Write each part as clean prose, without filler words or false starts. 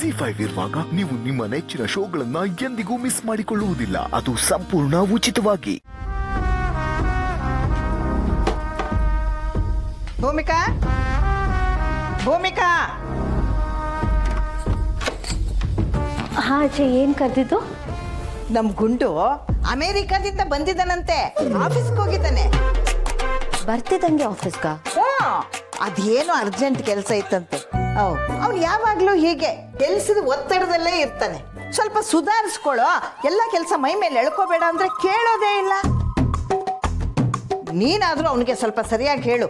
ಜಿ5 ಇರುವಾಗ ನೀವು ನಿಮ್ಮ ನೆಚ್ಚಿನ ಶೋಗಳನ್ನ ಎಂದಿಗೂ ಮಿಸ್ ಮಾಡಿಕೊಳ್ಳುವುದಿಲ್ಲ. ಅದು ಸಂಪೂರ್ಣ ಉಚಿತವಾಗಿ. ಭೂಮಿಕಾ, ಭೂಮಿಕಾ. ಹಾ ಅಜ್ಜಿ, ಏನ್ ಕರೆದಿದ್ದು? ನಮ್ ಗುಂಡು ಅಮೆರಿಕಾದಿಂದ ಬಂದಿದ್ದಾನಂತೆ, ಆಫೀಸ್ಗೆ ಹೋಗಿದ್ದಾನೆ. ಬರ್ತಿದ್ದಂಗೆ ಆಫೀಸ್ಗ? ಅದೇನೋ ಅರ್ಜೆಂಟ್ ಕೆಲಸ ಇತ್ತಂತೆ. ಅವ್ನು ಯಾವಾಗ್ಲೂ ಹೀಗೆ ಕೆಲ್ಸದ ಒತ್ತಡದಲ್ಲೇ ಇರ್ತಾನೆ. ಸ್ವಲ್ಪ ಸುಧಾರಿಸ್ಕೊಳ್ಳೋ, ಎಲ್ಲ ಕೆಲಸ ಮೈ ಮೇಲೆ ಎಳ್ಕೋಬೇಡ ಅಂದ್ರೆ ಕೇಳೋದೇ ಇಲ್ಲ. ನೀನಾದ್ರೂ ಅವನಿಗೆ ಸ್ವಲ್ಪ ಸರಿಯಾಗಿ ಹೇಳು.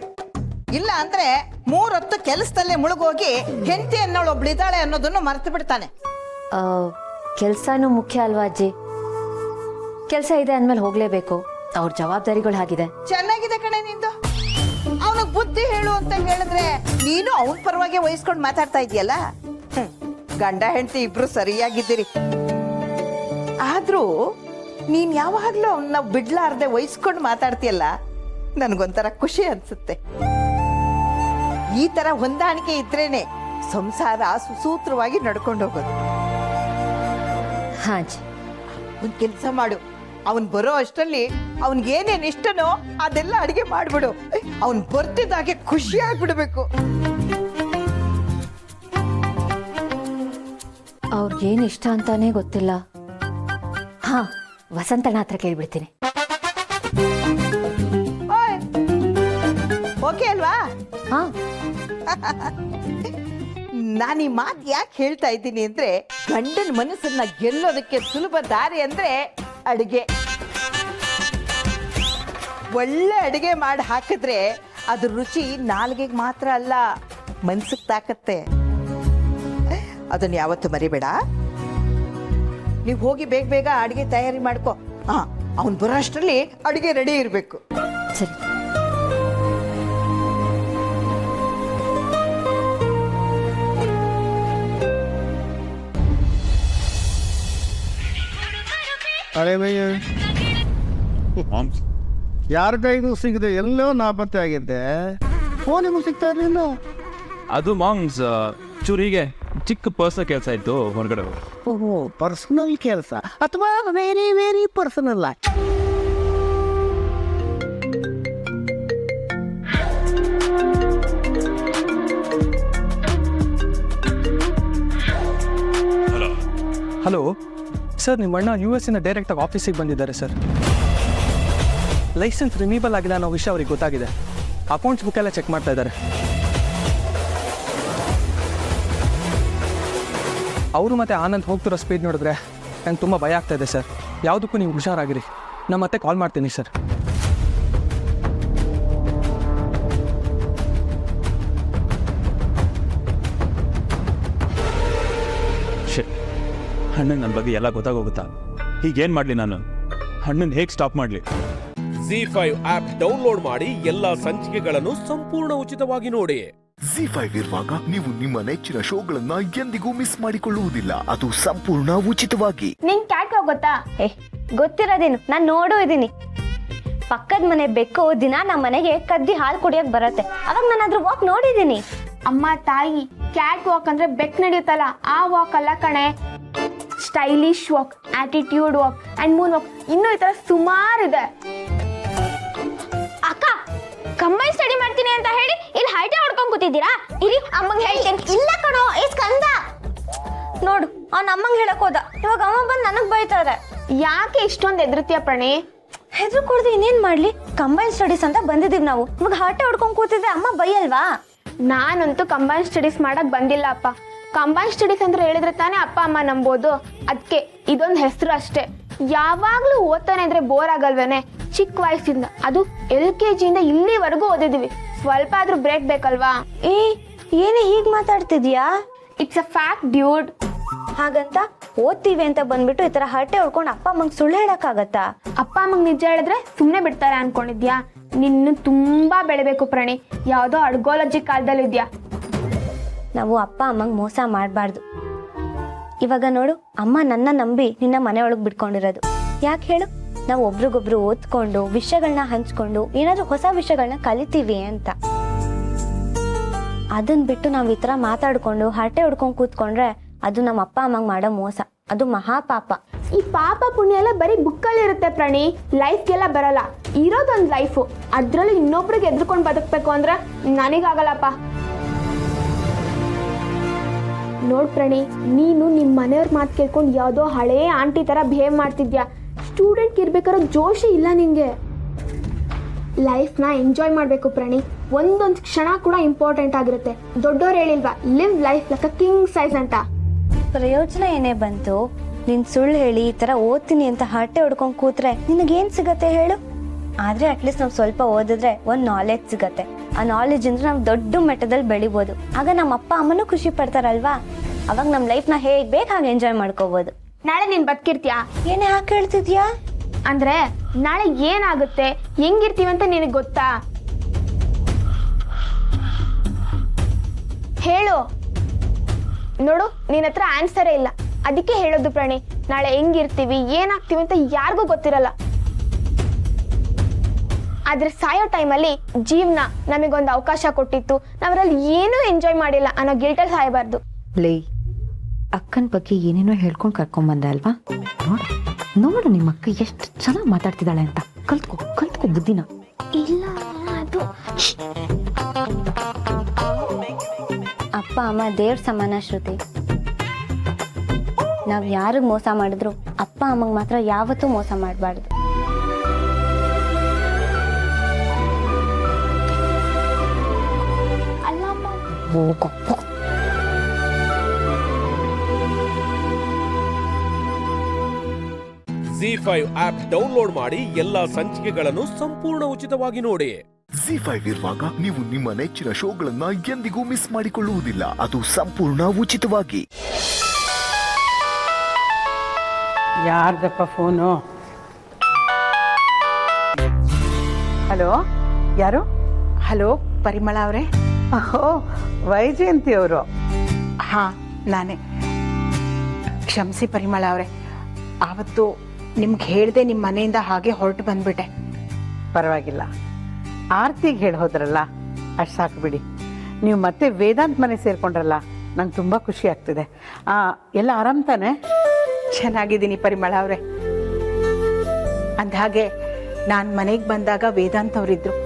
ಇಲ್ಲ ಅಂದ್ರೆ 3 ಹೊತ್ತು ಕೆಲಸದಲ್ಲೇ ಮುಳುಗೋಗಿ ಹೆಂಡತಿ ಅನ್ನೋಳು ಒಬ್ಳಿದ್ದಾಳೆ ಅನ್ನೋದನ್ನು ಮರ್ತು ಬಿಡ್ತಾನೆ. ಕೆಲ್ಸನೂ ಮುಖ್ಯ ಅಲ್ವಾ ಅಜ್ಜಿ? ಕೆಲಸ ಇದೆ ಅಂದ್ಮೇಲೆ ಹೋಗ್ಲೇಬೇಕು. ಅವ್ರ ಜವಾಬ್ದಾರಿಗಳು ಹಾಗಿದೆ. ಚೆನ್ನಾಗಿದೆ ಕಣೆ ನಿಂದು. ಅವನಿಗೆ ಬುದ್ಧಿ ಹೇಳು ಅಂತ ಹೇಳಿದ್ರೆ ನೀನು ಅವನ ಪರವಾಗಿ ವಹಿಸ್ಕೊಂಡು ಮಾತಾಡ್ತಾ ಇದೆಯಲ್ಲ. ಗಂಡ ಹೆಂಡತಿ ಇಬ್ರು ಸರಿಯಾಗಿದ್ದೀರಿ. ಆದ್ರೂ ನೀನ್ ಯಾವಾಗ್ಲೂ ಅವನ್ನ ಬಿಡ್ಲಾರ್ದೆ ವಹಿಸ್ಕೊಂಡು ಮಾತಾಡ್ತೀಯಲ್ಲ, ನನ್ಗೊಂಥರ ಖುಷಿ ಅನ್ಸುತ್ತೆ. ಈ ತರ ಹೊಂದಾಣಿಕೆ ಇದ್ರೇನೆ ಸಂಸಾರ ಸುಸೂತ್ರವಾಗಿ ನಡ್ಕೊಂಡು ಹೋಗೋದು. ಹಾ ಅಜ್ಜಿ. ಒಂದ್ ಕೆಲಸ ಮಾಡು, ಅವನ್ ಬರೋ ಅಷ್ಟರಲ್ಲಿ ಅವನ್ಗೇನೇನ್ ಇಷ್ಟನೋ ಅದೆಲ್ಲ ಅಡಿಗೆ ಮಾಡ್ಬಿಡು. ಅವನ್ ಬರ್ತಿದ್ದಾಗೆ ಖುಷಿ ಆಗ್ಬಿಡ್ಬೇಕು. ಅವ್ರಿಗೇನ್ ಇಷ್ಟ ಅಂತಾನೆ ಗೊತ್ತಿಲ್ಲ. ಹಾ, ವಸಂತನ ಹತ್ರ ಕೇಳ್ಬಿಡ್ತೀನಿ. ಓಕೆ ಅಲ್ವಾ? ಹಾ, ನಾನು ಈ ಮಾತು ಯಾಕೆ ಹೇಳ್ತಾ ಇದ್ದೀನಿ ಅಂದ್ರೆ, ಗಂಡನ ಮನಸ್ಸನ್ನ ಗೆಲ್ಲೋದಕ್ಕೆ ಸುಲಭ ದಾರಿ ಅಂದ್ರೆ ಅಡಿಗೆ. ಒಳ್ಳೆ ಅಡಿಗೆ ಮಾಡಿ ಹಾಕಿದ್ರೆ ಅದ್ರ ರುಚಿ ನಾಲ್ಗೆಗೆ ಮಾತ್ರ ಅಲ್ಲ, ಮನ್ಸಿಗೆ ತಾಕತ್ತೆ. ಅದನ್ನ ಯಾವತ್ತು ಮರಿಬೇಡ. ನೀವು ಹೋಗಿ ಬೇಗ ಬೇಗ ಅಡಿಗೆ ತಯಾರಿ ಮಾಡ್ಕೊ. ಅವನ್ ಬರೋ ಅಷ್ಟರಲ್ಲಿ ಅಡಿಗೆ ರೆಡಿ ಇರಬೇಕು. ಸರಿ. ಅರೆ ಭಯ್ಯ, ಯಾರ ಕೈಗೂ ಸಿಗದೆ ಎಲ್ಲೋ ನಾಪತ್ತೆ ಆಗಿದ್ದೆ. ಫೋನ್ ನಿಮಗೆ ಸಿಗ್ತಾ ಇರಲಿಲ್ಲ? ಅದು ಮಾಮ್ಸ್ ಚೂರು ಹೀಗೆ ಚಿಕ್ಕ ಪರ್ಸನಲ್ ಕೆಲಸ ಇತ್ತು ಹೊರಗಡೆ. ಓಹೋ, ಪರ್ಸನಲ್ ಕೆಲಸ ಅಥವಾ very very personal? Hello sir, ನಿಮ್ಮ ಅಣ್ಣ US ಇಂದ ಡೈರೆಕ್ಟಾಗಿ ಆಫೀಸಿಗೆ ಬಂದಿದ್ದಾರೆ ಸರ್. ಲೈಸೆನ್ಸ್ ರಿನ್ಯೂವಲ್ ಆಗಿಲ್ಲ ಅನ್ನೋ ವಿಷಯ ಅವ್ರಿಗೆ ಗೊತ್ತಾಗಿದೆ. ಅಕೌಂಟ್ಸ್ ಬುಕ್ ಎಲ್ಲ ಚೆಕ್ ಮಾಡ್ತಾ ಇದ್ದಾರೆ. ಅವರು ಮತ್ತು ಆನಂದ್ ಹೋಗ್ತಿರೋ ಸ್ಪೀಡ್ ನೋಡಿದ್ರೆ ನಂಗೆ ತುಂಬ ಭಯ ಆಗ್ತಾ ಇದೆ ಸರ್. ಯಾವುದಕ್ಕೂ ನೀವು ಹುಷಾರಾಗಿರಿ. ನಾನು ಮತ್ತೆ ಕಾಲ್ ಮಾಡ್ತೀನಿ ಸರ್. ಅಣ್ಣನ ನನ್ನ ಬಗ್ಗೆ ಎಲ್ಲ ಗೊತ್ತಾಗೋಗುತ್ತಾ? ಹೀಗೇನು ಮಾಡಲಿ ನಾನು? ಅಣ್ಣನ ಹೇಗೆ ಸ್ಟಾಪ್ ಮಾಡಲಿ? ಜಿ5 ಆಪ್ ಡೌನ್ಲೋಡ್ ಮಾಡಿ ಎಲ್ಲಾ ಸಂಚಿಕೆಗಳನ್ನು ಸಂಪೂರ್ಣ ಉಚಿತವಾಗಿ ನೋಡಿ. ಜಿ5 ಇರುವಾಗ ನೀವು ನಿಮ್ಮ ನೆಚ್ಚಿನ ಶೋಗಳನ್ನ ಎಂದಿಗೂ ಮಿಸ್ ಮಾಡಿಕೊಳ್ಳುವುದಿಲ್ಲ. ಅದು ಸಂಪೂರ್ಣ ಉಚಿತವಾಗಿ. ನಿಂಗೆ ಕ್ಯಾಟ್ ಗೊತ್ತಾ? ಗೊತ್ತಿರೋದೇನು, ನಾನು ನೋಡೂ ಇದೀನಿ. ಪಕ್ಕದ ಮನೆ ಬೆಕ್ಕು ದಿನ ನಮ್ಮ ಮನೆಗೆ ಕದ್ದಿ ಹಾಲು ಕುಡಿಯಕ್ ಬರತ್ತೆ. ಅವಾಗ ನಾನು ಅದ್ರ ವಾಕ್ ನೋಡಿದೀನಿ. ಅಮ್ಮ ತಾಯಿ, ಕ್ಯಾಟ್ ವಾಕ್ ಅಂದ್ರೆ ಬೆಕ್ ನಡೆಯುತ್ತಲ್ಲ ಆ ವಾಕ್ ಅಲ್ಲ ಕಣೆ. Stylish walk, attitude walk and Moon walk, ಇನ್ನೂ ಈ ತರ ಸುಮಾರಿದೆ. ಅಕ್ಕ, ಕಂಬೈನ್ ಸ್ಟಡಿ ಮಾಡ್ತೀನಿ ಅಂತ ಹೇಳಿ ಇಲ್ಲಿ ಹೈಟೆ ಹೊಡ್ಕೊಂಡ್ ಕೂತಿದ್ದೀರಾ? ಇರಿ ಅಮ್ಮಂಗೆ ಹೇಳ್ತೇನೆ. ಇಲ್ಲ ಕಣೋ, ಈ ಸ್ಕಂದ ನೋಡು, ಅವ್ನ ಅಮ್ಮಂಗೆ ಹೇಳಕ್ ಹೋದ. ಇವಾಗ ಅಮ್ಮ ಬಂದು ನನಗ್ ಬೈತಾರೆ. ಯಾಕೆ ಇಷ್ಟೊಂದು ಎದುರುತ್ತೀಯ ಪ್ರಣಿ? ಹೆದ್ರು ಕೊಡ್ದು ಇನ್ನೇನ್ ಮಾಡ್ಲಿ? ಕಂಬೈನ್ ಸ್ಟಡೀಸ್ ಅಂತ ಬಂದಿದೀವಿ ನಾವು. ಇವಾಗ ಹರಟೆ ಹೊಡ್ಕೊಂಡ್ ಕೂತಿದ್ರೆ ಅಮ್ಮ ಬೈಯಲ್ವಾ? ನಾನಂತೂ ಕಂಬೈನ್ ಸ್ಟಡೀಸ್ ಮಾಡಕ್ ಬಂದಿಲ್ಲ ಅಪ್ಪ. ಕಂಬೈನ್ ಸ್ಟಡೀಸ್ ಅಂತ ಹೇಳಿದ್ರೆ ತಾನೇ ಅಪ್ಪ ಅಮ್ಮ ನಂಬೋದು. ಅದಕ್ಕೆ ಇದೊಂದು ಹೆಸರು ಅಷ್ಟೇ. ಯಾವಾಗ್ಲೂ ಓದ್ತಾನೆ ಅಂದ್ರೆ ಬೋರ್ ಆಗಲ್ವೇನೆ? ಚಿಕ್ಕ ವಯಸ್ಸಿಂದ, ಅದು LKG ಇಂದ ಇಲ್ಲಿವರೆಗೂ ಓದಿದೀವಿ. ಸ್ವಲ್ಪ ಆದ್ರೂ ಬ್ರೇಕ್ ಬೇಕಲ್ವಾ? ಏನೇ ಹೀಗ್ ಮಾತಾಡ್ತಿದ್ಯಾ? It's a fact dude. ಹಾಗಂತ ಓದ್ತೀವಿ ಅಂತ ಬಂದ್ಬಿಟ್ಟು ಈ ತರ ಹರಟೆ ಹೊಡ್ಕೊಂಡು ಅಪ್ಪ ಅಮ್ಮಂಗೆ ಸುಳ್ಳು ಹೇಳಕ್ಕಾಗತ್ತಾ? ಅಪ್ಪ ಅಮ್ಮಂಗೆ ನಿಜ ಹೇಳಿದ್ರೆ ಸುಮ್ಮನೆ ಬಿಡ್ತಾರೆ ಅನ್ಕೊಂಡಿದ್ಯಾ? ನಿನ್ನ ತುಂಬಾ ಬೆಳಿಬೇಕು ಪ್ರಣಿ. ಯಾವುದೋ ಅಡ್ಗೋಲಜಿ ಕಾಲದಲ್ಲಿ ಇದ್ಯಾ. ನಾವು ಅಪ್ಪ ಅಮ್ಮಂಗೆ ಮೋಸ ಮಾಡಬಾರ್ದು. ಇವಾಗ ನೋಡು, ಅಮ್ಮ ನನ್ನ ನಂಬಿ ನಿನ್ನ ಮನೆ ಒಳಗೆ ಬಿಟ್ಕೊಂಡಿರೋದು ಯಾಕೆ ಹೇಳು? ನಾವು ಒಬ್ರಿಗೊಬ್ರು ಓದ್ಕೊಂಡು ವಿಷಯಗಳನ್ನ ಹಂಚ್ಕೊಂಡು ಏನಾದ್ರೂ ಹೊಸ ವಿಷಯಗಳನ್ನ ಕಲಿತೀವಿ ಅಂತ. ಅದನ್ನ ಬಿಟ್ಟು ನಾವು ಈ ತರ ಮಾತಾಡ್ಕೊಂಡು ಹರಟೆ ಹೊಡ್ಕೊಂಡು ಕೂತ್ಕೊಂಡ್ರೆ ಅದು ನಮ್ಮ ಅಪ್ಪ ಅಮ್ಮಂಗೆ ಮಾಡೋ ಮೋಸ, ಅದು ಮಹಾಪಾಪ. ಈ ಪಾಪ ಪುಣ್ಯ ಎಲ್ಲ ಬರೀ ಬುಕ್ಕಲ್ಲಿರುತ್ತೆ ಪ್ರಾಣಿ, ಲೈಫ್ಗೆಲ್ಲ ಬರಲ್ಲ. ಇರೋದೊಂದು ಲೈಫು, ಅದರಲ್ಲೂ ಇನ್ನೊಬ್ರಿಗೆ ಎದ್ರುಕೊಂಡು ಬದುಕಬೇಕು ಅಂದ್ರೆ ನನಗಾಗಲ್ಲಪ್ಪ. ನೋಡ್ ಪ್ರಾಣಿ, ನೀನು ನಿಮ್ಮ ಮನೆಯವ್ರ ಮಾತು ಕೇಳ್ಕೊಂಡು ಯಾವುದೋ ಹಳೇ ಆಂಟಿ ಥರ ಬಿಹೇವ್ ಮಾಡ್ತಿದ್ಯಾ. ಸ್ಟೂಡೆಂಟ್ ಇರ್ಬೇಕಾದ್ರೆ ಜೋಶಿ ಇಲ್ಲ ನಿಂಗೆ. ಲೈಫ್ನ ಎಂಜಾಯ್ ಮಾಡಬೇಕು ಪ್ರಾಣಿ, ಒಂದೊಂದು ಕ್ಷಣ ಕೂಡ ಇಂಪಾರ್ಟೆಂಟ್ ಆಗಿರುತ್ತೆ. ದೊಡ್ಡೋರು ಹೇಳಿಲ್ವಾ, live life like a king size ಅಂತ. ಪ್ರಯೋಜನ ಏನೇ ಬಂತು? ನೀನು ಸುಳ್ಳು ಹೇಳಿ ಈ ಥರ ಓದ್ತೀನಿ ಅಂತ ಹರಟೆ ಹೊಡ್ಕೊಂಡು ಕೂತ್ರೆ ನಿನಗೇನು ಸಿಗತ್ತೆ ಹೇಳು? ಆದರೆ ಅಟ್ಲೀಸ್ಟ್ ನಾವು ಸ್ವಲ್ಪ ಓದಿದ್ರೆ ಒಂದು ನಾಲೆಜ್ ಸಿಗತ್ತೆ. ಆ ನಾಲೆಜಿಂದ ನಾವು ದೊಡ್ಡ ಮಟ್ಟದಲ್ಲಿ ಬೆಳಿಬೋದು. ಆಗ ನಮ್ಮ ಅಪ್ಪ ಅಮ್ಮನೂ ಖುಷಿ ಪಡ್ತಾರಲ್ವಾ? ಅವಾಗ ನಮ್ಮ ಲೈಫ್ನ ಹೇಗೆ ಬೇಕು ಹಾಗೆ ಎಂಜಾಯ್ ಮಾಡ್ಕೋಬೋದು. ನಾಳೆ ನೀನು ಬದುಕಿರ್ತೀಯಾ? ಏನೇ ಹಾಕಿ ಹೇಳ್ತಿದ್ಯಾ? ಅಂದ್ರೆ ನಾಳೆ ಏನಾಗುತ್ತೆ, ಹೆಂಗಿರ್ತೀವಿ ಅಂತ ನಿನಗೆ ಗೊತ್ತಾ? ಹೇಳು. ನೋಡು, ನಿನ್ನ ಹತ್ರ ಆನ್ಸರೇ ಇಲ್ಲ, ಅದಕ್ಕೆ ಹೇಳೋದು ಪ್ರಾಣಿ. ನಾಳೆ ಹೆಂಗಿರ್ತೀವಿ, ಏನಾಗ್ತೀವಿ ಅಂತ ಯಾರಿಗೂ ಗೊತ್ತಿರಲ್ಲ. ಆದ್ರೆ ಸಾಯೋ ಟೈಮಲ್ಲಿ ಜೀವನ ನಮಗೊಂದು ಅವಕಾಶ ಕೊಟ್ಟಿತ್ತು, ನಾವರಲ್ಲಿ ಏನೂ ಎಂಜಾಯ್ ಮಾಡಿಲ್ಲ ಅನ್ನೋ ಗಿಲ್ಟಲ್ಲಿ ಸಾಯಬಾರ್ದು. ಲೇ, ಅಕ್ಕನ ಬಗ್ಗೆ ಏನೇನೋ ಹೇಳ್ಕೊಂಡು ಕರ್ಕೊಂಬಂದೆ ಅಲ್ವಾ? ನೋಡು ನಿಮ್ಮ ಅಕ್ಕ ಎಷ್ಟು ಚೆನ್ನಾಗಿ ಮಾತಾಡ್ತಿದ್ದಾಳೆ ಅಂತ. ಕಲ್ತ್ಕೋ ಬುದ್ಧಿನ. ಇಲ್ಲ ಅದು ಅಪ್ಪ ಅಮ್ಮ ದೇವ್ರ ಸಮಾನ ಶ್ರುತಿ. ನಾವು ಯಾರಿಗೆ ಮೋಸ ಮಾಡಿದ್ರು ಅಪ್ಪ ಅಮ್ಮಂಗೆ ಮಾತ್ರ ಯಾವತ್ತೂ ಮೋಸ ಮಾಡಬಾರ್ದು. ZEE5 ಆಪ್ ಡೌನ್ಲೋಡ್ ಮಾಡಿ ಎಲ್ಲಾ ಸಂಚಿಕೆಗಳನ್ನು ಸಂಪೂರ್ಣ ಉಚಿತವಾಗಿ ನೋಡಿ. ZEE5 ಇರುವಾಗ ನೀವು ನಿಮ್ಮ ನೆಚ್ಚಿನ ಶೋಗಳನ್ನ ಎಂದಿಗೂ ಮಿಸ್ ಮಾಡಿಕೊಳ್ಳುವುದಿಲ್ಲ, ಅದು ಸಂಪೂರ್ಣ ಉಚಿತವಾಗಿ. ಯಾರ್ದಪ್ಪ ಫೋನು? ಹಲೋ, ಯಾರು? ಹಲೋ, ಪರಿಮಳ ಅವರೇ? ಓಹೋ, ವೈಜಯಂತಿ ಅವರು. ಹಾಂ, ನಾನೇ. ಕ್ಷಮಿಸಿ ಪರಿಮಳ ಅವರೇ, ಆವತ್ತು ನಿಮ್ಗೆ ಹೇಳ್ದೆ ನಿಮ್ಮ ಮನೆಯಿಂದ ಹಾಗೆ ಹೊರಟು ಬಂದ್ಬಿಟ್ಟೆ. ಪರವಾಗಿಲ್ಲ, ಆರ್ತಿಗೆ ಹೇಳಿ ಹೋದ್ರಲ್ಲ, ಅಷ್ಟು ಸಾಕು ಬಿಡಿ. ನೀವು ಮತ್ತೆ ವೇದಾಂತ್ ಮನೆ ಸೇರ್ಕೊಂಡ್ರಲ್ಲ, ನಂಗೆ ತುಂಬ ಖುಷಿ ಆಗ್ತಿದೆ. ಎಲ್ಲ ಆರಾಮ್ ತಾನೆ? ಚೆನ್ನಾಗಿದ್ದೀನಿ ಪರಿಮಳ ಅವರೇ. ಅಂದಹಾಗೆ ನಾನು ಮನೆಗೆ ಬಂದಾಗ ವೇದಾಂತ್ ಅವರಿದ್ದರು.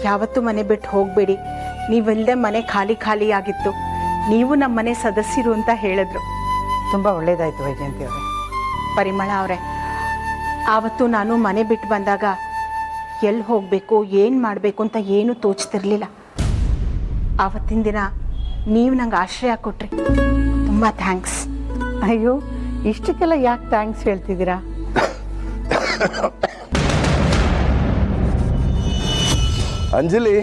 ಯಾವತ್ತೂ ಮನೆ ಬಿಟ್ಟು ಹೋಗಬೇಡಿ, ನೀವಿಲ್ಲದೆ ಮನೆ ಖಾಲಿ ಖಾಲಿ ಆಗಿತ್ತು, ನೀವು ನಮ್ಮ ಮನೆ ಸದಸ್ಯರು ಅಂತ ಹೇಳಿದ್ರು. ತುಂಬ ಒಳ್ಳೆಯದಾಯಿತು ವೈಜಯಂತಿ ಅವರೇ. ಪರಿಮಳ ಅವರೇ, ಆವತ್ತು ನಾನು ಮನೆ ಬಿಟ್ಟು ಬಂದಾಗ ಎಲ್ಲಿ ಹೋಗಬೇಕು, ಏನು ಮಾಡಬೇಕು ಅಂತ ಏನೂ ತೋಚ್ತಿರ್ಲಿಲ್ಲ. ಆವತ್ತಿನ ದಿನ ನೀವು ನಂಗೆ ಆಶ್ರಯ ಕೊಟ್ರಿ, ತುಂಬ ಥ್ಯಾಂಕ್ಸ್. ಅಯ್ಯೋ, ಇಷ್ಟಕ್ಕೆಲ್ಲ ಯಾಕೆ ಥ್ಯಾಂಕ್ಸ್ ಹೇಳ್ತಿದ್ದೀರಾ? ಅಂಜಲಿ,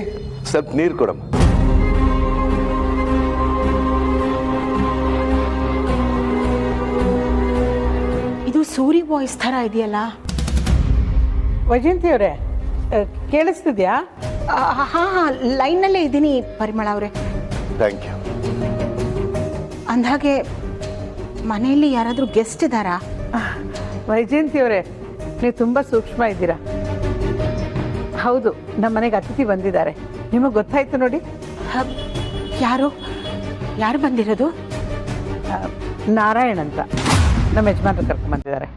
ಸ್ವಲ್ಪ ನೀರು ಕೊಡಮ್ಮ. ಇದು ಸೂರಿ ವಾಯ್ಸ್ ಥರ ಇದೆಯಲ್ಲ. ವೈಜಯಂತಿ ಅವರೇ, ಕೇಳಿಸ್ತಿದ್ಯಾ? ಹಾಂ, ಲೈನಲ್ಲೇ ಇದ್ದೀನಿ ಪರಿಮಳ ಅವರೇ. Thank you. ಅಂದಹಾಗೆ ಮನೆಯಲ್ಲಿ ಯಾರಾದರೂ ಗೆಸ್ಟ್ ಇದ್ದಾರಾ? ವೈಜಯಂತಿ ಅವರೇ, ನೀವು ತುಂಬ ಸೂಕ್ಷ್ಮ ಇದ್ದೀರಾ. ಹೌದು, ನಮ್ಮ ಮನೆಗೆ ಅತಿಥಿ ಬಂದಿದ್ದಾರೆ. ನಿಮಗೆ ಗೊತ್ತಾಯ್ತು ನೋಡಿ. ಯಾರು ಬಂದಿರೋದು? ನಾರಾಯಣ್ ಅಂತ ನಮ್ಮ ಯಜಮಾನರು ಕರ್ಕೊಂಡು ಬಂದಿದ್ದಾರೆ.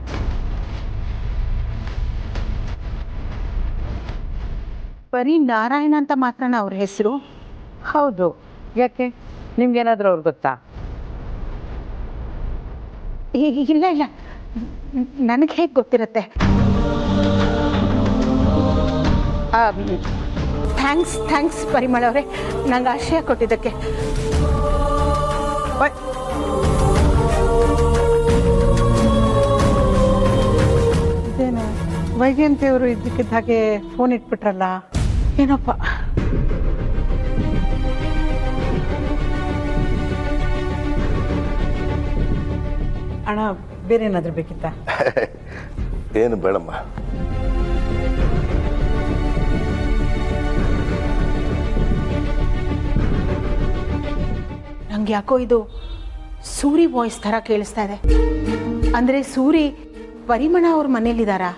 ಬರೀ ನಾರಾಯಣ ಅಂತ ಮಾತ್ರನ ಅವ್ರ ಹೆಸರು? ಹೌದು. ಯಾಕೆ, ನಿಮ್ಗೇನಾದರೂ ಅವ್ರು ಗೊತ್ತಾ? ಇಲ್ಲ ಇಲ್ಲ, ನನಗೆ ಹೇಗೆ ಗೊತ್ತಿರುತ್ತೆ? ಥ್ಯಾಂಕ್ಸ್ ಪರಿಮಳ ಅವರೇ, ನಂಗೆ ಆಶ್ರಯ ಕೊಟ್ಟಿದ್ದಕ್ಕೆ. ಇದೇನೆ ವೈಜಯಂತಿ ಅವರು ಇದ್ದಕ್ಕಿದ್ದ ಹಾಗೆ ಫೋನ್ ಇಟ್ಬಿಟ್ರಲ್ಲ, ಏನಪ್ಪ. ಅಣ್ಣ, ಬೇರೆ ಏನಾದರೂ ಬೇಕಿತ್ತಾ? ಏನು ಬೇಡಮ್ಮ. ನಂಗೆ ಯಾಕೋ ಇದು ಸೂರಿ ವಾಯ್ಸ್ ಥರ ಕೇಳಿಸ್ತಾ ಇದೆ. ಅಂದರೆ ಸೂರಿ ಪರಿಮಳ ಅವ್ರ ಮನೇಲಿದ್ದಾರಾ?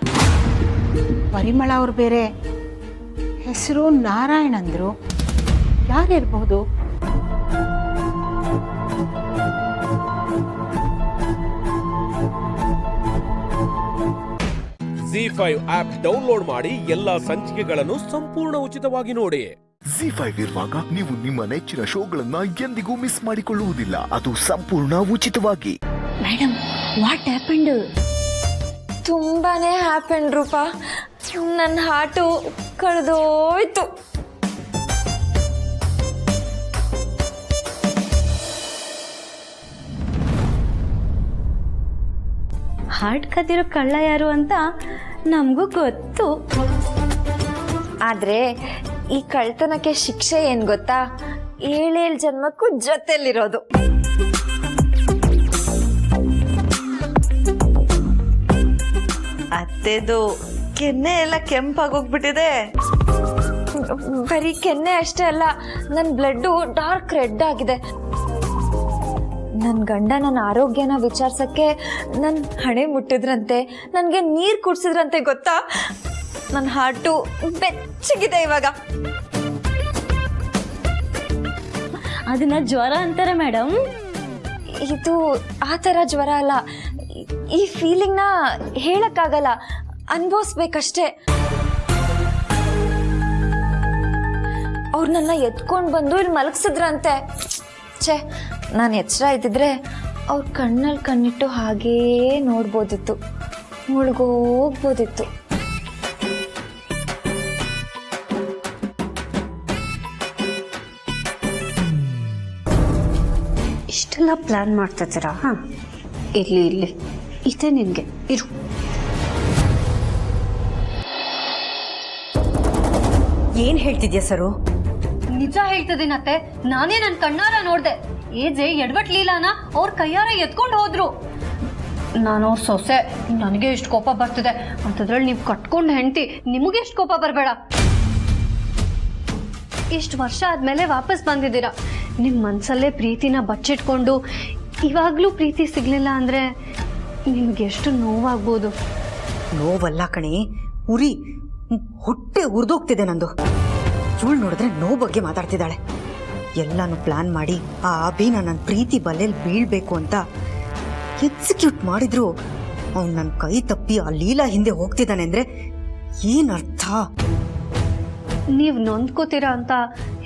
ಪರಿಮಳ ಅವ್ರು ಬೇರೆ, ಹೆಸರು ನಾರಾಯಣ್ ಅಂದರು. ಯಾರಿರ್ಬೋದು? ZEE5 ಆಪ್ ಡೌನ್ಲೋಡ್ ಮಾಡಿ ಎಲ್ಲಾ ಸಂಚಿಕೆಗಳನ್ನು ಸಂಪೂರ್ಣ ಉಚಿತವಾಗಿ ನೋಡಿ. ZEE5 ಇರುವಾಗ ನೀವು ನಿಮ್ಮ ನೆಚ್ಚಿನ ಶೋಗಳನ್ನ ಎಂದಿಗೂ ಮಿಸ್ ಮಾಡಿಕೊಳ್ಳುವುದಿಲ್ಲ. ಅದು ಸಂಪೂರ್ಣ ಉಚಿತವಾಗಿ. Madam what happened? ತುಂಬಾನೇ ಹ್ಯಾಪನ್ ರೂಪಾ. ನನ್ನ ಹಾಟು ಕಳೆದೋಯ್ತು. ಹಾರ್ಟ್ ಕದಿರೋ ಕಳ್ಳ ಯಾರು ಅಂತ ನಮಗೂ ಗೊತ್ತು. ಆದ್ರೆ ಈ ಕಳ್ತನಕ್ಕೆ ಶಿಕ್ಷೆ ಏನ್ ಗೊತ್ತಾ? 7 ಜನ್ಮಕ್ಕೂ ಜೊತೆಲಿರೋದು. ಅತ್ತೆದು ಕೆನ್ನೆ ಎಲ್ಲ ಕೆಂಪಾಗೋಗ್ಬಿಟ್ಟಿದೆ. ಬರೀ ಕೆನ್ನೆ ಅಷ್ಟೇ ಅಲ್ಲ, ನನ್ನ ಬ್ಲಡ್ಡು ಡಾರ್ಕ್ ರೆಡ್ ಆಗಿದೆ. ನನ್ನ ಗಂಡ ನನ್ನ ಆರೋಗ್ಯನ ವಿಚಾರಿಸಕ್ಕೆ ನನ್ನ ಹಣೆ ಮುಟ್ಟಿದ್ರಂತೆ, ನನಗೆ ನೀರು ಕುಡಿಸಿದ್ರಂತೆ ಗೊತ್ತಾ? ನನ್ನ ಹಾರ್ಟು ಬೆಚ್ಚಗಿದೆ ಇವಾಗ. ಅದನ್ನ ಜ್ವರ ಅಂತಾರೆ ಮೇಡಮ್. ಇದು ಆ ಥರ ಜ್ವರ ಅಲ್ಲ. ಈ ಫೀಲಿಂಗ್ನ ಹೇಳಕ್ಕಾಗಲ್ಲ, ಅನುಭವಿಸ್ಬೇಕಷ್ಟೇ. ಅವ್ರು ನನ್ನ ಎತ್ಕೊಂಡು ಬಂದು ಇಲ್ಲಿ ಮಲಗಿಸಿದ್ರಂತೆ. ಛೇ, ನಾನು ಎಚ್ಚರ ಇದ್ದಿದ್ರೆ ಅವ್ರ ಕಣ್ಣಲ್ಲಿ ಕಣ್ಣಿಟ್ಟು ಹಾಗೇ ನೋಡ್ಬೋದಿತ್ತು, ಮುಳುಗೋಗ್ಬೋದಿತ್ತು. ಇಷ್ಟೆಲ್ಲ ಪ್ಲಾನ್ ಮಾಡ್ತಾ ಇದ್ದೀರಾ? ಹಾಂ, ಇರ್ಲಿ ಇದೆ ನಿನಗೆ, ಇರು. ಏನ್ ಹೇಳ್ತಿದ್ಯಾ ಸರು? ನಿಜ ಹೇಳ್ತಿದ್ದೀನತ್ತೆ. ನಾನೇ ನನ್ನ ಕಣ್ಣಾರ ನೋಡ್ದೆ. ಏಜೆ ಎಡ್ವಟ್ ಲೀಲಾನ ಅವ್ರ ಕೈಯಾರ ಎತ್ಕೊಂಡು ಹೋದ್ರು. ನಾನು ಅವ್ರ ಸೊಸೆ, ನನಗೆ ಎಷ್ಟು ಕೋಪ ಬರ್ತಿದೆ ಅಂತದ್ರಲ್ಲಿ ನೀವು ಕಟ್ಕೊಂಡು ಹೆಂಡ್ತಿ, ನಿಮಗೆ ಎಷ್ಟು ಕೋಪ ಬರಬೇಡ. ಇಷ್ಟು ವರ್ಷ ಆದ್ಮೇಲೆ ವಾಪಸ್ ಬಂದಿದ್ದೀರಾ. ನಿಮ್ಮ ಮನಸ್ಸಲ್ಲೇ ಪ್ರೀತಿನ ಬಚ್ಚಿಟ್ಕೊಂಡು ಇವಾಗಲೂ ಪ್ರೀತಿ ಸಿಗ್ಲಿಲ್ಲ ಅಂದ್ರೆ ನಿಮ್ಗೆ ಎಷ್ಟು ನೋವಾಗ್ಬೋದು. ನೋವಲ್ಲ ಕಣೆ, ಉರಿ, ಹೊಟ್ಟೆ ಉರಿದೋಗ್ತಿದೆ ನಂದು. ಇವಳು ನೋಡಿದ್ರೆ ನೋವು ಬಗ್ಗೆ ಮಾತಾಡ್ತಿದ್ದಾಳೆ. ಎಲ್ಲಾನು ಪ್ಲಾನ್ ಮಾಡಿ ಆ ಅಭಿನ ನನ್ನ ಪ್ರೀತಿ ಬಲೆಯಲ್ಲಿ ಬೀಳ್ಬೇಕು ಅಂತ ಎಕ್ಸಿಕ್ಯೂಟ್ ಮಾಡಿದ್ರು ಅವ್ನು ನನ್ನ ಕೈ ತಪ್ಪಿ ಆ ಲೀಲಾ ಹಿಂದೆ ಹೋಗ್ತಿದ್ದಾನೆ ಅಂದ್ರೆ ಏನ್ ಅರ್ಥ? ನೀವು ನೊಂದ್ಕೋತೀರಾ ಅಂತ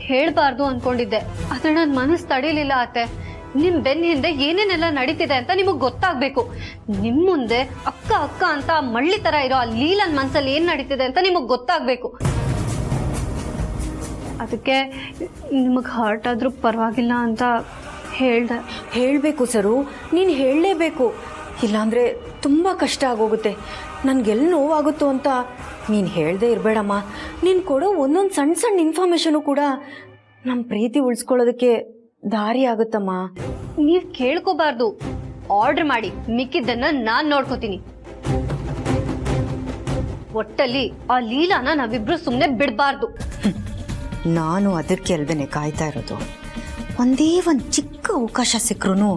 ಹೇಳ್ಬಾರ್ದು ಅನ್ಕೊಂಡಿದ್ದೆ, ಆದ್ರೆ ನನ್ನ ಮನಸ್ಸು ತಡೀಲಿಲ್ಲ ಅತ್ತೆ. ನಿಮ್ ಬೆನ್ನ ಹಿಂದೆ ಏನೇನೆಲ್ಲ ನಡೀತಿದೆ ಅಂತ ನಿಮಗ್ ಗೊತ್ತಾಗ್ಬೇಕು. ನಿಮ್ ಮುಂದೆ ಅಕ್ಕ ಅಕ್ಕ ಅಂತ ಮಳ್ಳಿ ತರ ಇರೋ ಆ ಲೀಲನ್ ಮನ್ಸಲ್ಲಿ ಏನ್ ನಡೀತಿದೆ ಅಂತ ನಿಮಗ್ ಗೊತ್ತಾಗ್ಬೇಕು. ಅದಕ್ಕೆ ನಿಮಗ್ ಹರ್ಟ್ ಆದ್ರೂ ಪರವಾಗಿಲ್ಲ ಅಂತ ಹೇಳ್ದೆ. ಹೇಳಬೇಕು ಸರು, ನೀನು ಹೇಳಲೇಬೇಕು. ಇಲ್ಲಾಂದರೆ ತುಂಬ ಕಷ್ಟ ಆಗೋಗುತ್ತೆ. ನನಗೆಲ್ಲಿ ನೋವಾಗುತ್ತೋ ಅಂತ ನೀನು ಹೇಳ್ದೆ ಇರಬೇಡಮ್ಮ. ನೀನು ಕೊಡೋ ಒಂದೊಂದು ಸಣ್ಣ ಸಣ್ಣ ಇನ್ಫಾರ್ಮೇಷನು ಕೂಡ ನಮ್ಮ ಪ್ರೀತಿ ಉಳಿಸ್ಕೊಳ್ಳೋದಕ್ಕೆ ದಾರಿ ಆಗುತ್ತಮ್ಮ. ನೀವು ಕೇಳ್ಕೋಬಾರ್ದು, ಆರ್ಡರ್ ಮಾಡಿ, ಮಿಕ್ಕಿದ್ದನ್ನ ನಾನು ನೋಡ್ಕೋತೀನಿ. ಒಟ್ಟಲ್ಲಿ ಆ ಲೀಲಾನ ನಾವಿಬ್ರು ಸುಮ್ಮನೆ ಬಿಡಬಾರ್ದು. ನಾನು ಅದಕ್ಕೆ ಅಲ್ದೇನೆ ಕಾಯ್ತಾ ಇರೋದು. ಒಂದೇ ಒಂದು ಚಿಕ್ಕ ಅವಕಾಶ ಸಿಕ್ಕರೂ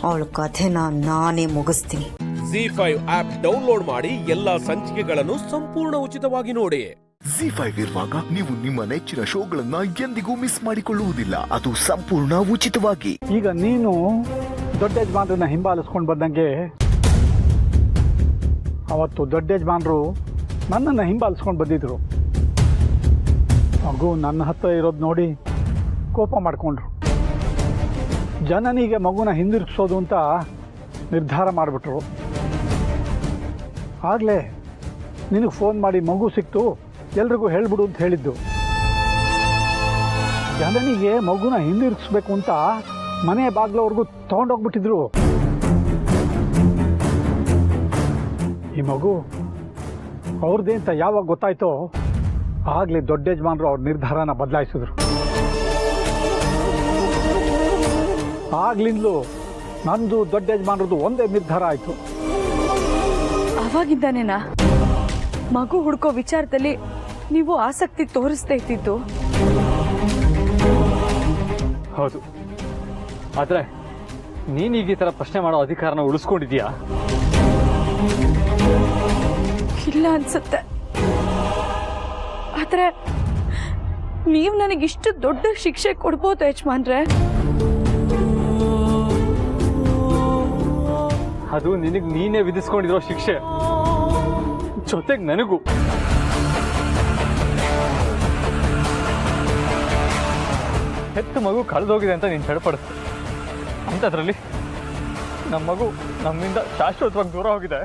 ಅವಳ ಕಥೆನ ನಾನೇ ಮುಗಿಸ್ತೀನಿ. ZEE5 ಆಪ್ ಡೌನ್ಲೋಡ್ ಮಾಡಿ ಎಲ್ಲಾ ಸಂಚಿಕೆಗಳನ್ನು ಸಂಪೂರ್ಣ ಉಚಿತವಾಗಿ ನೋಡಿ. ZEE5 ಇರುವಾಗ ನೀವು ನಿಮ್ಮ ನೆಚ್ಚಿನ ಶೋಗಳನ್ನ ಎಂದಿಗೂ ಮಿಸ್ ಮಾಡಿಕೊಳ್ಳುವುದಿಲ್ಲ. ಅದು ಸಂಪೂರ್ಣ ಉಚಿತವಾಗಿ. ಈಗ ನೀನು ದೊಡ್ಡ ಯಜಮಾನ್ರನ್ನ ಹಿಂಬಾಲಿಸ್ಕೊಂಡು ಬಂದಂಗೆ ಅವತ್ತು ದೊಡ್ಡ ಯಜಮಾನ್ರು ನನ್ನನ್ನು ಹಿಂಬಾಲಿಸ್ಕೊಂಡು ಬಂದಿದ್ರು. ಮಗು ನನ್ನ ಹತ್ರ ಇರೋದು ನೋಡಿ ಕೋಪ ಮಾಡಿಕೊಂಡ್ರು. ಜನನಿಗೆ ಮಗುನ ಹಿಂದಿರುಗಿಸೋದು ಅಂತ ನಿರ್ಧಾರ ಮಾಡಿಬಿಟ್ರು. ಆಗಲೇ ನಿನಗೆ ಫೋನ್ ಮಾಡಿ ಮಗು ಸಿಕ್ತು, ಎಲ್ರಿಗೂ ಹೇಳ್ಬಿಡು ಅಂತ ಹೇಳಿದ್ದು. ಜನನಿಗೆ ಮಗುನ ಹಿಂದಿರುಗಿಸ್ಬೇಕು ಅಂತ ಮನೆ ಬಾಗ್ಲವರೆಗೂ ತಗೊಂಡೋಗ್ಬಿಟ್ಟಿದ್ರು. ಈ ಮಗು ಅವ್ರದ್ದೇ ಅಂತ ಯಾವಾಗ ಗೊತ್ತಾಯ್ತೋ ಆಗಲೇ ದೊಡ್ಡ ಯಜಮಾನರು ಅವ್ರ ನಿರ್ಧಾರನ ಬದಲಾಯಿಸಿದ್ರು. ಆಗ್ಲಿಂದಲೂ ನಂದು ದೊಡ್ಡ ಯಜಮಾನರದು ಒಂದೇ ನಿರ್ಧಾರ ಆಯಿತು. ಅವಾಗಿದ್ದಾನೇನಾ ಮಗು ಹುಡ್ಕೋ ವಿಚಾರದಲ್ಲಿ ನೀವು ಆಸಕ್ತಿ ತೋರಿಸ್ತಾ ಇದ್ದಿದ್ದು? ಹೌದು, ಆದರೆ ನೀನೀಗ ಈ ಥರ ಪ್ರಶ್ನೆ ಮಾಡೋ ಅಧಿಕಾರನ ಉಳಿಸ್ಕೊಂಡಿದ್ಯಾ? ಇಲ್ಲ ಅನ್ಸುತ್ತೆ. ಆದ್ರೆ ನೀವು ನನಗಿಷ್ಟು ದೊಡ್ಡ ಶಿಕ್ಷೆ ಕೊಡ್ಬೋದು ಯಜಮಾನ್ರೆ. ಅದು ನಿನಗೆ ನೀನೇ ವಿಧಿಸ್ಕೊಂಡಿರೋ ಶಿಕ್ಷೆ. ಜೊತೆಗೆ ನನಗೂ. ಹೆತ್ತು ಮಗು ಕಳೆದೋಗಿದೆ ಅಂತ ನೀನು ಚಡಪಡಿಸ್ತು. ಅಂಥದ್ರಲ್ಲಿ ನಮ್ಮ ಮಗು ನಮ್ಮಿಂದ ಶಾಶ್ವತವಾಗಿ ದೂರ ಹೋಗಿದೆ.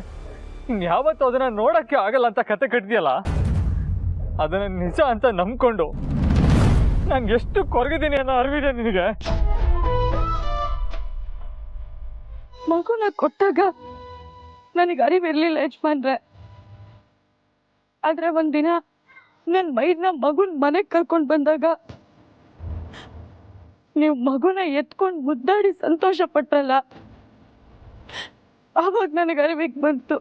ಇನ್ಯಾವತ್ತೂ ಅದನ್ನು ನೋಡೋಕ್ಕೆ ಆಗಲ್ಲ ಅಂತ ಕತೆ ಕಟ್ಟಿದೆಯಲ್ಲ, ಅದನ್ನು ನಿಜ ಅಂತ ನಂಬ್ಕೊಂಡು ನಾನು ಎಷ್ಟು ಕೊರಗಿದ್ದೀನಿ ಅನ್ನೋ ಅರಿವಿದೆ ನಿನಗೆ. ಮಗುನ ಕೊಟ್ಟಾಗ ನನಗೆ ಅರಿವಿರ್ಲಿಲ್ಲ ಯಜಮಾನ್ರೆ. ಆದ್ರೆ ಒಂದಿನ ನನ್ನ ಮೈದ್ನ ಮಗುನ್ ಮನೆಗೆ ಕರ್ಕೊಂಡು ಬಂದಾಗ ನೀವು ಮಗುನ ಎತ್ಕೊಂಡು ಮುದ್ದಾಡಿ ಸಂತೋಷ ಪಟ್ರಲ್ಲ, ಆವಾಗ ನನಗೆ ಅರಿವಿಗೆ ಬಂತು.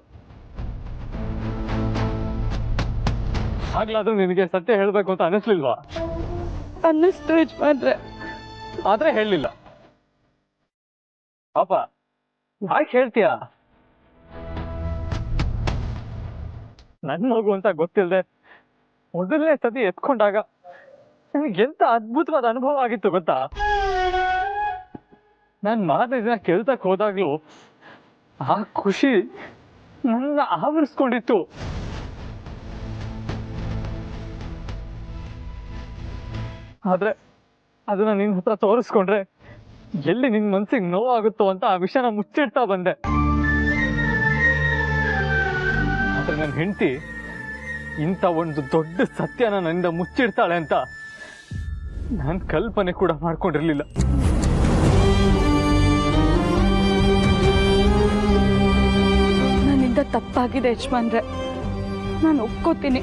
ಆಗ್ಲಾದ್ರೂ ನಿನಗೆ ಸತ್ಯ ಹೇಳಬೇಕು ಅಂತ ಅನಿಸ್ಲಿಲ್ವಾ? ಅನ್ನಿಸ್ತು ಯಜಮಾನ್ರೆ. ಆದ್ರೆ ಹೇಳಲಿಲ್ಲ. ಪಾಪ ಯಾಕೆ ಹೇಳ್ತೀಯ? ನನ್ನ ಮಗು ಅಂತ ಗೊತ್ತಿಲ್ಲದೆ ಮೊದಲನೇ ಸತಿ ಎತ್ಕೊಂಡಾಗ ನನಗೆ ಎಂತ ಅದ್ಭುತವಾದ ಅನುಭವ ಆಗಿತ್ತು ಗೊತ್ತಾ? ನಾನು ಮಾರನೇ ದಿನ ಕೆಲ್ಸಕ್ಕೆ ಹೋದಾಗ್ಲೂ ಆ ಖುಷಿ ನನ್ನ ಆವರಿಸ್ಕೊಂಡಿತ್ತು. ಆದ್ರೆ ಅದನ್ನ ನಿನ್ನ ಹತ್ರ ತೋರಿಸ್ಕೊಂಡ್ರೆ ಎಲ್ಲಿ ನಿನ್ನ ಮನ್ಸಿಗೆ ನೋವಾಗುತ್ತೋ ಅಂತ ಆ ವಿಷಯನ ಮುಚ್ಚಿಡ್ತಾ ಬಂದೆ. ಆದ್ರೆ ನನ್ನ ಹೆಂಡತಿ ಇಂಥ ಒಂದು ದೊಡ್ಡ ಸತ್ಯನ ನನ್ನಿಂದ ಮುಚ್ಚಿಡ್ತಾಳೆ ಅಂತ ನಾನು ಕಲ್ಪನೆ ಕೂಡ ಮಾಡ್ಕೊಂಡಿರ್ಲಿಲ್ಲ. ನನ್ನಿಂದ ತಪ್ಪಾಗಿದೆ ಯಜಮಾನ್ರೆ, ನಾನು ಒಪ್ಕೋತೀನಿ.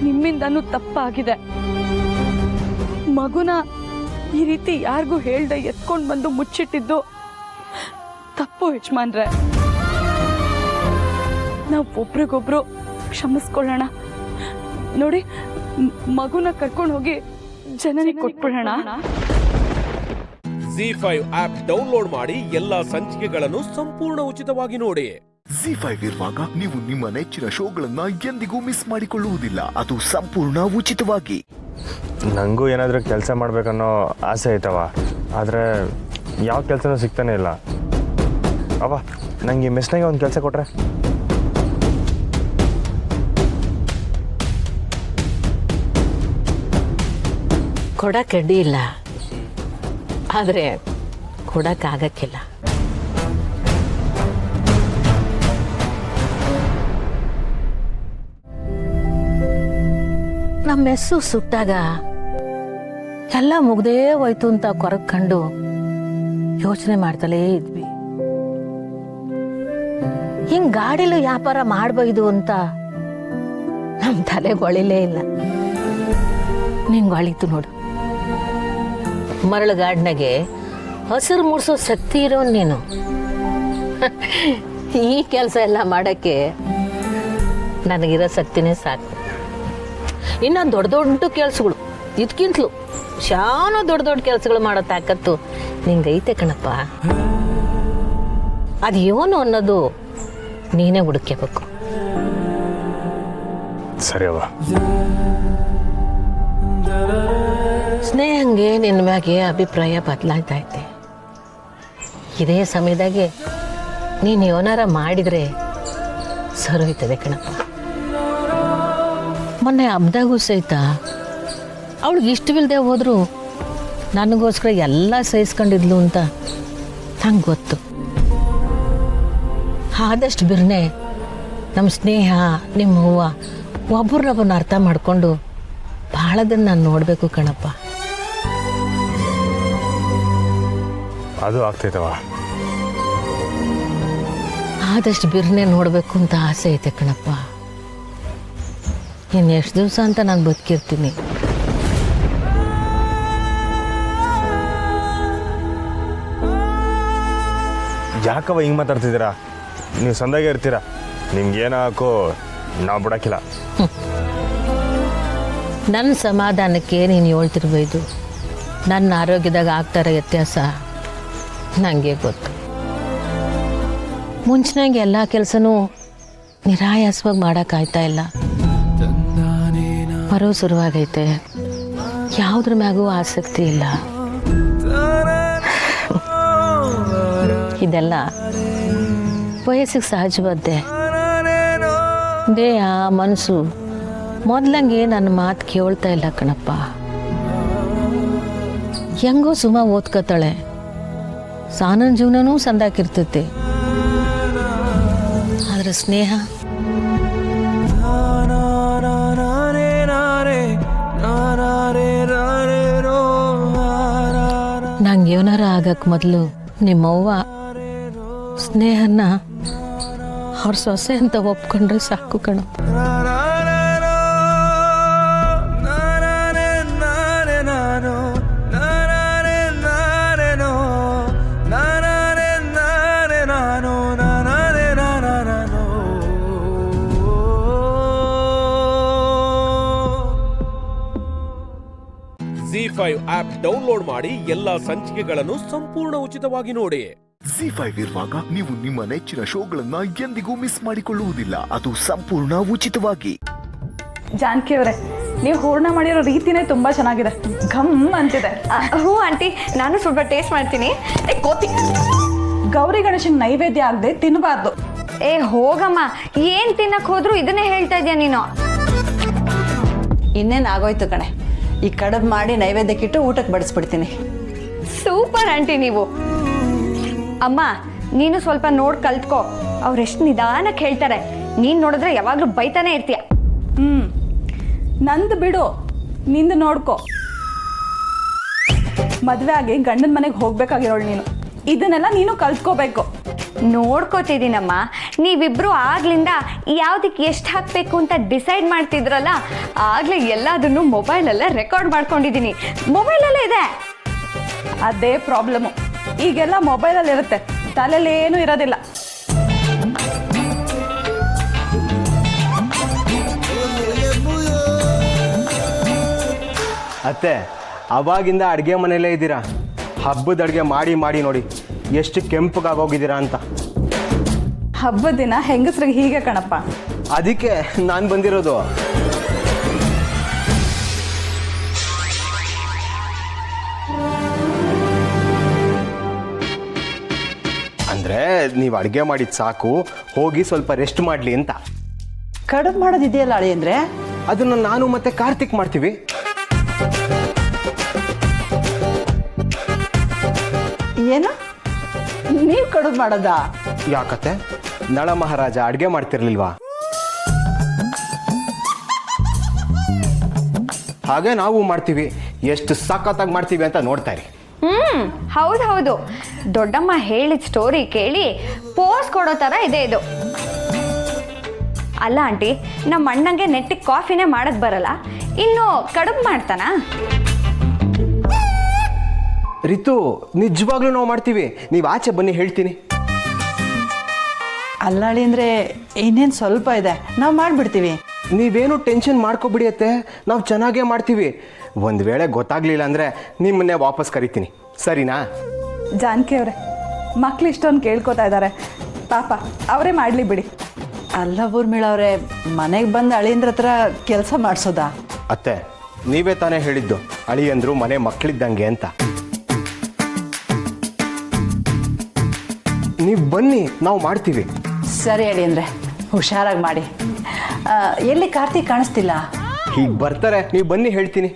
ನಿಮ್ಮಿಂದನೂ ತಪ್ಪಾಗಿದೆ. ಮಗುನ ಈ ರೀತಿ ಯಾರಿಗೂ ಹೇಳ್ದೆ ಎತ್ಕೊಂಡು ಬಂದು ಮುಚ್ಚಿಟ್ಟಿದ್ದು ತಪ್ಪು ಯಜಮಾನ್ರೆ. ನಾವು ಒಬ್ರಿಗೊಬ್ರು ಕ್ಷಮಿಸ್ಕೊಳ್ಳೋಣ. ನೋಡಿ, ಮಗುನ ಕರ್ಕೊಂಡು ಹೋಗಿ ಜನನಿಗೆ ಕೊಟ್ಬಿಡೋಣ. ZEE5 ಆಪ್ ಡೌನ್ಲೋಡ್ ಮಾಡಿ ಎಲ್ಲಾ ಸಂಚಿಕೆಗಳನ್ನು ಸಂಪೂರ್ಣ ಉಚಿತವಾಗಿ ನೋಡಿ. ZEE5 ಇರುವಾಗ ನೀವು ನಿಮ್ಮ ನೆಚ್ಚಿನ ಶೋಗಳನ್ನ ಎಂದಿಗೂ ಮಿಸ್ ಮಾಡಿಕೊಳ್ಳುವುದಿಲ್ಲ, ಅದು ಸಂಪೂರ್ಣ ಉಚಿತವಾಗಿ. ನನಗೂ ಏನಾದರೂ ಕೆಲಸ ಮಾಡ್ಬೇಕನ್ನೋ ಆಸೆ ಐತವ, ಆದರೆ ಯಾವ ಕೆಲಸನೂ ಸಿಗ್ತಾನೆ ಇಲ್ಲ. ಅವ ನನಗೆ ಮೆಸ್ನಾಗೆ ಒಂದು ಕೆಲಸ ಕೊಟ್ರೆ. ಕೊಡಕ್ಕೆ ಅಡ್ಡಿ ಇಲ್ಲ, ಆದರೆ ಕೊಡಕ್ಕಾಗಕ್ಕಿಲ್ಲ. ನಮ್ಮ ಮೆಸ್ಸು ಸುಟ್ಟಾಗ ಎಲ್ಲ ಮುಗ್ದೇ ಹೋಯ್ತು ಅಂತ ಕೊರಕೊಂಡು ಯೋಚನೆ ಮಾಡ್ತಲೇ ಇದ್ವಿ. ಹಿಂಗ್ ಗಾಡಿಲು ವ್ಯಾಪಾರ ಮಾಡ್ಬೋದು ಅಂತ ನಮ್ಮ ತಲೆಗೆ ಹೊಳಿಲೇ ಇಲ್ಲ. ನಿಂಗೆ ಹೊಳಿತು ನೋಡು. ಮರಳುಗಾಡ್ನಾಗೆ ಹಸಿರು ಮೂಡಿಸೋ ಶಕ್ತಿ ಇರೋನ್ ನೀನು. ಈ ಕೆಲಸ ಎಲ್ಲ ಮಾಡೋಕ್ಕೆ ನನಗಿರೋ ಶಕ್ತಿನೇ ಸಾಕು. ಇನ್ನು ದೊಡ್ಡ ದೊಡ್ಡ ಕೆಲಸಗಳು ಇದಕ್ಕಿಂತಲೂ ಶಾನ ದೊಡ್ಡ ದೊಡ್ಡ ಕೆಲಸಗಳು ಮಾಡೋ ತಾಕತ್ತು ನಿಂಗೈತೆ ಕಣಪ್ಪ. ಅದು ಏನು ಅನ್ನೋದು ನೀನೇ ಹುಡುಕಬೇಕು. ಸರಿ ಅವ್ವ. ಸ್ನೇಹಂಗೆ ನಿನ್ನ ಮ್ಯಾಗೆ ಅಭಿಪ್ರಾಯ ಬದಲಾಯ್ತಾ ಐತೆ. ಇದೇ ಸಮಯದಾಗೆ ನೀನು ಏನಾರ ಮಾಡಿದರೆ ಸರೋಯ್ತದೆ ಕಣಪ್ಪ. ಮೊನ್ನೆ ಹಬ್ದಾಗೂ ಸಹಿತ ಅವಳಿಗೆ ಇಷ್ಟವಿಲ್ಲದೆ ಹೋದ್ರು ನನಗೋಸ್ಕರ ಎಲ್ಲ ಸಹಿಸ್ಕೊಂಡಿದ್ಲು ಅಂತ ನಂಗೆ ಗೊತ್ತು. ಆದಷ್ಟು ಬಿರ್ನೆ ನಮ್ಮ ಸ್ನೇಹ, ನಿಮ್ಮ ಹೂವು ಒಬ್ಬರನ್ನೊಬ್ಬರನ್ನ ಅರ್ಥ ಮಾಡಿಕೊಂಡು ಭಾಳದನ್ನು ನಾನು ನೋಡಬೇಕು ಕಣಪ್ಪ. ಅದು ಆಗ್ತೈತವ. ಆದಷ್ಟು ಬಿರ್ನೆ ನೋಡಬೇಕು ಅಂತ ಆಸೆ ಐತೆ ಕಣಪ್ಪ. ಇನ್ನು ಎಷ್ಟು ದಿವಸ ಅಂತ ನಾನು ಬದುಕಿರ್ತೀನಿ. ಯಾಕವ ಹಿಂಗೆ ಮಾತಾಡ್ತಿದ್ದೀರಾ? ನೀವು ಸಂದಾಗೆ ಇರ್ತೀರಾ, ನಿಮ್ಗೇನು ಹಾಕೋ ನಾವು ಬಿಡೋಕ್ಕಿಲ್ಲ. ನನ್ನ ಸಮಾಧಾನಕ್ಕೆ ನೀನು ಹೇಳ್ತಿರ್ಬೋದು. ನನ್ನ ಆರೋಗ್ಯದಾಗ ಆಗ್ತಾರ ವ್ಯತ್ಯಾಸ ನನಗೆ ಗೊತ್ತು. ಮುಂಚಿನಾಗೆ ಎಲ್ಲ ಕೆಲಸನೂ ನಿರಾಯಾಸವಾಗಿ ಮಾಡೋಕ್ಕಾಯ್ತಾ ಇಲ್ಲ. ಬರೋ ಶುರುವಾಗೈತೆ, ಯಾವುದ್ರ ಮ್ಯಾಗೂ ಆಸಕ್ತಿ ಇಲ್ಲ. ಇದೆಲ್ಲ ವಯಸ್ಸಿಗೆ ಸಹಜವಾದ್ದೆ. ದೇಹ ಮನಸ್ಸು ಮೊದ್ಲಂಗೆ ನನ್ನ ಮಾತು ಕೇಳ್ತಾ ಇಲ್ಲ ಕಣಪ್ಪ. ಹೆಂಗೋ ಸುಮ ಓದ್ಕೋತಾಳೆ, ಸಾನನ್ ಜೀವನನೂ ಸಂದಾಕಿರ್ತೈತೆ. ಆದ್ರೆ ಸ್ನೇಹ ನಂಗೆ ಏನಾರ ಆಗಕ್ಕೆ ಮೊದಲು ನಿಮ್ಮವ್ವ ಸ್ನೇಹನ ಅವ್ರ ಸೊಸೆ ಅಂತ ಒಪ್ಕೊಂಡ್ರೆ ಸಾಕು ಕಣಪ್ಪ. ZEE5 ಆಪ್ ಡೌನ್ಲೋಡ್ ಮಾಡಿ ಎಲ್ಲಾ ಸಂಚಿಕೆಗಳನ್ನು ಸಂಪೂರ್ಣ ಉಚಿತವಾಗಿ ನೋಡಿ. ZEE5 ಇರುವಾಗ ನೀವು ನಿಮ್ಮ ನೆಚ್ಚಿನ ಶೋಗಳನ್ನ ಎಂದಿಗೂ ಮಿಸ್ ಮಾಡಿಕೊಳ್ಳುವುದಿಲ್ಲ. ಅದು ಸಂಪೂರ್ಣ ಉಚಿತವಾಗಿ. ಜಾನಕಿ ಅವರೇ, ನೀವು ಹೂರ್ಣ ಮಾಡಿರೋ ರೀತಿನೇ ತುಂಬಾ ಚೆನ್ನಾಗಿದೆ, ಘಮ್ ಅಂತಿದೆ. ಹ್ಞೂ ಆಂಟಿ, ನಾನು ಸ್ವಲ್ಪ ಟೇಸ್ಟ್ ಮಾಡ್ತೀನಿ. ಕೋತಿ ಗೌರಿ ಗಣೇಶನ್ ನೈವೇದ್ಯ ಆಗದೆ ತಿನ್ನಬಾರ್ದು. ಹೋಗಮ್ಮ, ಏನ್ ತಿನ್ನಕ್ ಹೋದ್ರು ಇದನ್ನೇ ಹೇಳ್ತಾ ಇದೀಯ ನೀನು. ಇನ್ನೇನು ಆಗೋಯ್ತು ಕಣೆ, ಈ ಕಡುಬು ಮಾಡಿ ನೈವೇದ್ಯಕ್ಕಿಟ್ಟು ಊಟಕ್ಕೆ ಬಡಿಸ್ಬಿಡ್ತೀನಿ. ಸೂಪರ್ ಆಂಟಿ ನೀವು. ಅಮ್ಮ, ನೀನು ಸ್ವಲ್ಪ ನೋಡ್ ಕಲ್ತ್ಕೋ. ಅವ್ರೆಷ್ಟು ನಿಧಾನಕ್ಕೆ ಹೇಳ್ತಾರೆ, ನೀನ್ ನೋಡಿದ್ರೆ ಯಾವಾಗ್ಲೂ ಬೈತಾನೆ ಇರ್ತೀಯ. ನಂದು ಬಿಡು, ನಿಂದು ನೋಡ್ಕೋ. ಮದ್ವೆ ಆಗಿ ಗಂಡನ ಮನೆಗೆ ಹೋಗ್ಬೇಕಾಗಿರೋಳು ನೀನು, ಇದನ್ನೆಲ್ಲ ನೀನು ಕಲ್ತ್ಕೋಬೇಕು. ನೋಡ್ಕೋತಿದ್ದೀನಮ್ಮ. ನೀವಿಬ್ರು ಆಗ್ಲಿಂದ ಯಾವ್ದಕ್ಕೆ ಎಷ್ಟು ಹಾಕ್ಬೇಕು ಅಂತ ಡಿಸೈಡ್ ಮಾಡ್ತಿದ್ರಲ್ಲ, ಆಗ್ಲೇ ಎಲ್ಲದನ್ನು ಮೊಬೈಲಲ್ಲೇ ರೆಕಾರ್ಡ್ ಮಾಡ್ಕೊಂಡಿದ್ದೀನಿ. ಮೊಬೈಲಲ್ಲೇ ಇದೆ. ಅದೇ ಪ್ರಾಬ್ಲಮ್ಮು, ಈಗೆಲ್ಲ ಮೊಬೈಲಲ್ಲಿ ಇರುತ್ತೆ, ತಲೆಯಲ್ಲಿ ಏನೂ ಇರೋದಿಲ್ಲ. ಅತ್ತೆ, ಅವಾಗಿಂದ ಅಡುಗೆ ಮನೆಯಲ್ಲೇ ಇದ್ದೀರಾ. ಹಬ್ಬದ ಅಡುಗೆ ಮಾಡಿ ಮಾಡಿ ನೋಡಿ ಎಷ್ಟು ಕೆಂಪಗಾಗೋಗಿದ್ದೀರಾ ಅಂತ. ಹಬ್ಬದ ದಿನ ಹೆಂಗಸ್ರಿಗೆ ಹೀಗೆ ಕಣಪ್ಪ. ಅದಕ್ಕೆ ನಾನು ಬಂದಿರೋದು. ಅಂದರೆ ನೀವು ಅಡುಗೆ ಮಾಡಿದ ಸಾಕು, ಹೋಗಿ ಸ್ವಲ್ಪ ರೆಸ್ಟ್ ಮಾಡಲಿ ಅಂತ. ಕಡುಬು ಮಾಡೋದಿದೆಯಲ್ಲ ಅಳಿ ಅಂದರೆ, ಅದನ್ನು ನಾನು ಮತ್ತೆ ಕಾರ್ತಿಕ್ ಮಾಡ್ತೀವಿ. ಏನು, ನೀವು ಕಡುಬು ಮಾಡೋದಾ? ಯಾಕತ್ತೆ, ನಳ ಮಹಾರಾಜ ಅಡುಗೆ ಮಾಡ್ತಿರ್ಲಿಲ್ವಾ? ಹಾಗೆ ನಾವು ಮಾಡ್ತೀವಿ. ಎಷ್ಟು ಸಖತ್ತಾಗಿ ಮಾಡ್ತೀವಿ ಅಂತ ನೋಡ್ತಾ ಇರಿ. ಹೌದು, ದೊಡ್ಡಮ್ಮ ಹೇಳಿದ ಸ್ಟೋರಿ ಕೇಳಿ ಪೋಸ್ ಕೊಡೋ ಥರ ಇದೆ ಇದು. ಅಲ್ಲ ಆಂಟಿ, ನಮ್ಮ ಅಣ್ಣಂಗೆ ನೆಟ್ಟಿಗೆ ಕಾಫಿನೇ ಮಾಡಕ್ ಬರಲ್ಲ, ಇನ್ನು ಕಡುಬು ಮಾಡ್ತಾನ? ರಿತು, ನಿಜವಾಗ್ಲೂ ನಾವು ಮಾಡ್ತೀವಿ. ನೀವು ಆಚೆ ಬನ್ನಿ, ಹೇಳ್ತೀನಿ. ಅಲ್ಲಾಳಿ ಅಂದರೆ ಇನ್ನೇನು ಸ್ವಲ್ಪ ಇದೆ, ನಾವು ಮಾಡಿಬಿಡ್ತೀವಿ. ನೀವೇನು ಟೆನ್ಷನ್ ಮಾಡ್ಕೊಬಿಡಿಯತ್ತೆ, ನಾವು ಚೆನ್ನಾಗೇ ಮಾಡ್ತೀವಿ. ಒಂದು ವೇಳೆ ಗೊತ್ತಾಗ್ಲಿಲ್ಲ ಅಂದರೆ ನಿಮ್ಮನ್ನೇ ವಾಪಸ್ ಕರಿತೀನಿ, ಸರಿನಾ? ಜಾನಕಿ ಅವರೇ, ಮಕ್ಳು ಇಷ್ಟೊಂದು ಕೇಳ್ಕೊತಾ ಇದ್ದಾರೆ, ಪಾಪ ಅವರೇ ಮಾಡಲಿ ಬಿಡಿ. ಅಲ್ಲ ಊರ್ಮಿಳ ಅವರೇ, ಮನೆಗೆ ಬಂದು ಅಳಿಯಂದ್ರ ಹತ್ರ ಕೆಲಸ ಮಾಡಿಸೋದಾ? ಅತ್ತೆ, ನೀವೇ ತಾನೇ ಹೇಳಿದ್ದು ಅಳಿಯಂದ್ರು ಮನೆ ಮಕ್ಕಳಿದ್ದಂಗೆ ಅಂತ. ನೀವು ಬನ್ನಿ, ನಾವು ಮಾಡ್ತೀವಿ. ಸರಿ ಅಳಿ ಅಂದರೆ ಹುಷಾರಾಗಿ ಮಾಡಿ. ಎಲ್ಲಿ ಕಾರ್ತಿಕ್ ಕಾಣಿಸ್ತಿಲ್ಲ? ಹೀಗೆ ಬರ್ತಾರೆ, ನೀವು ಬನ್ನಿ, ಹೇಳ್ತೀನಿ.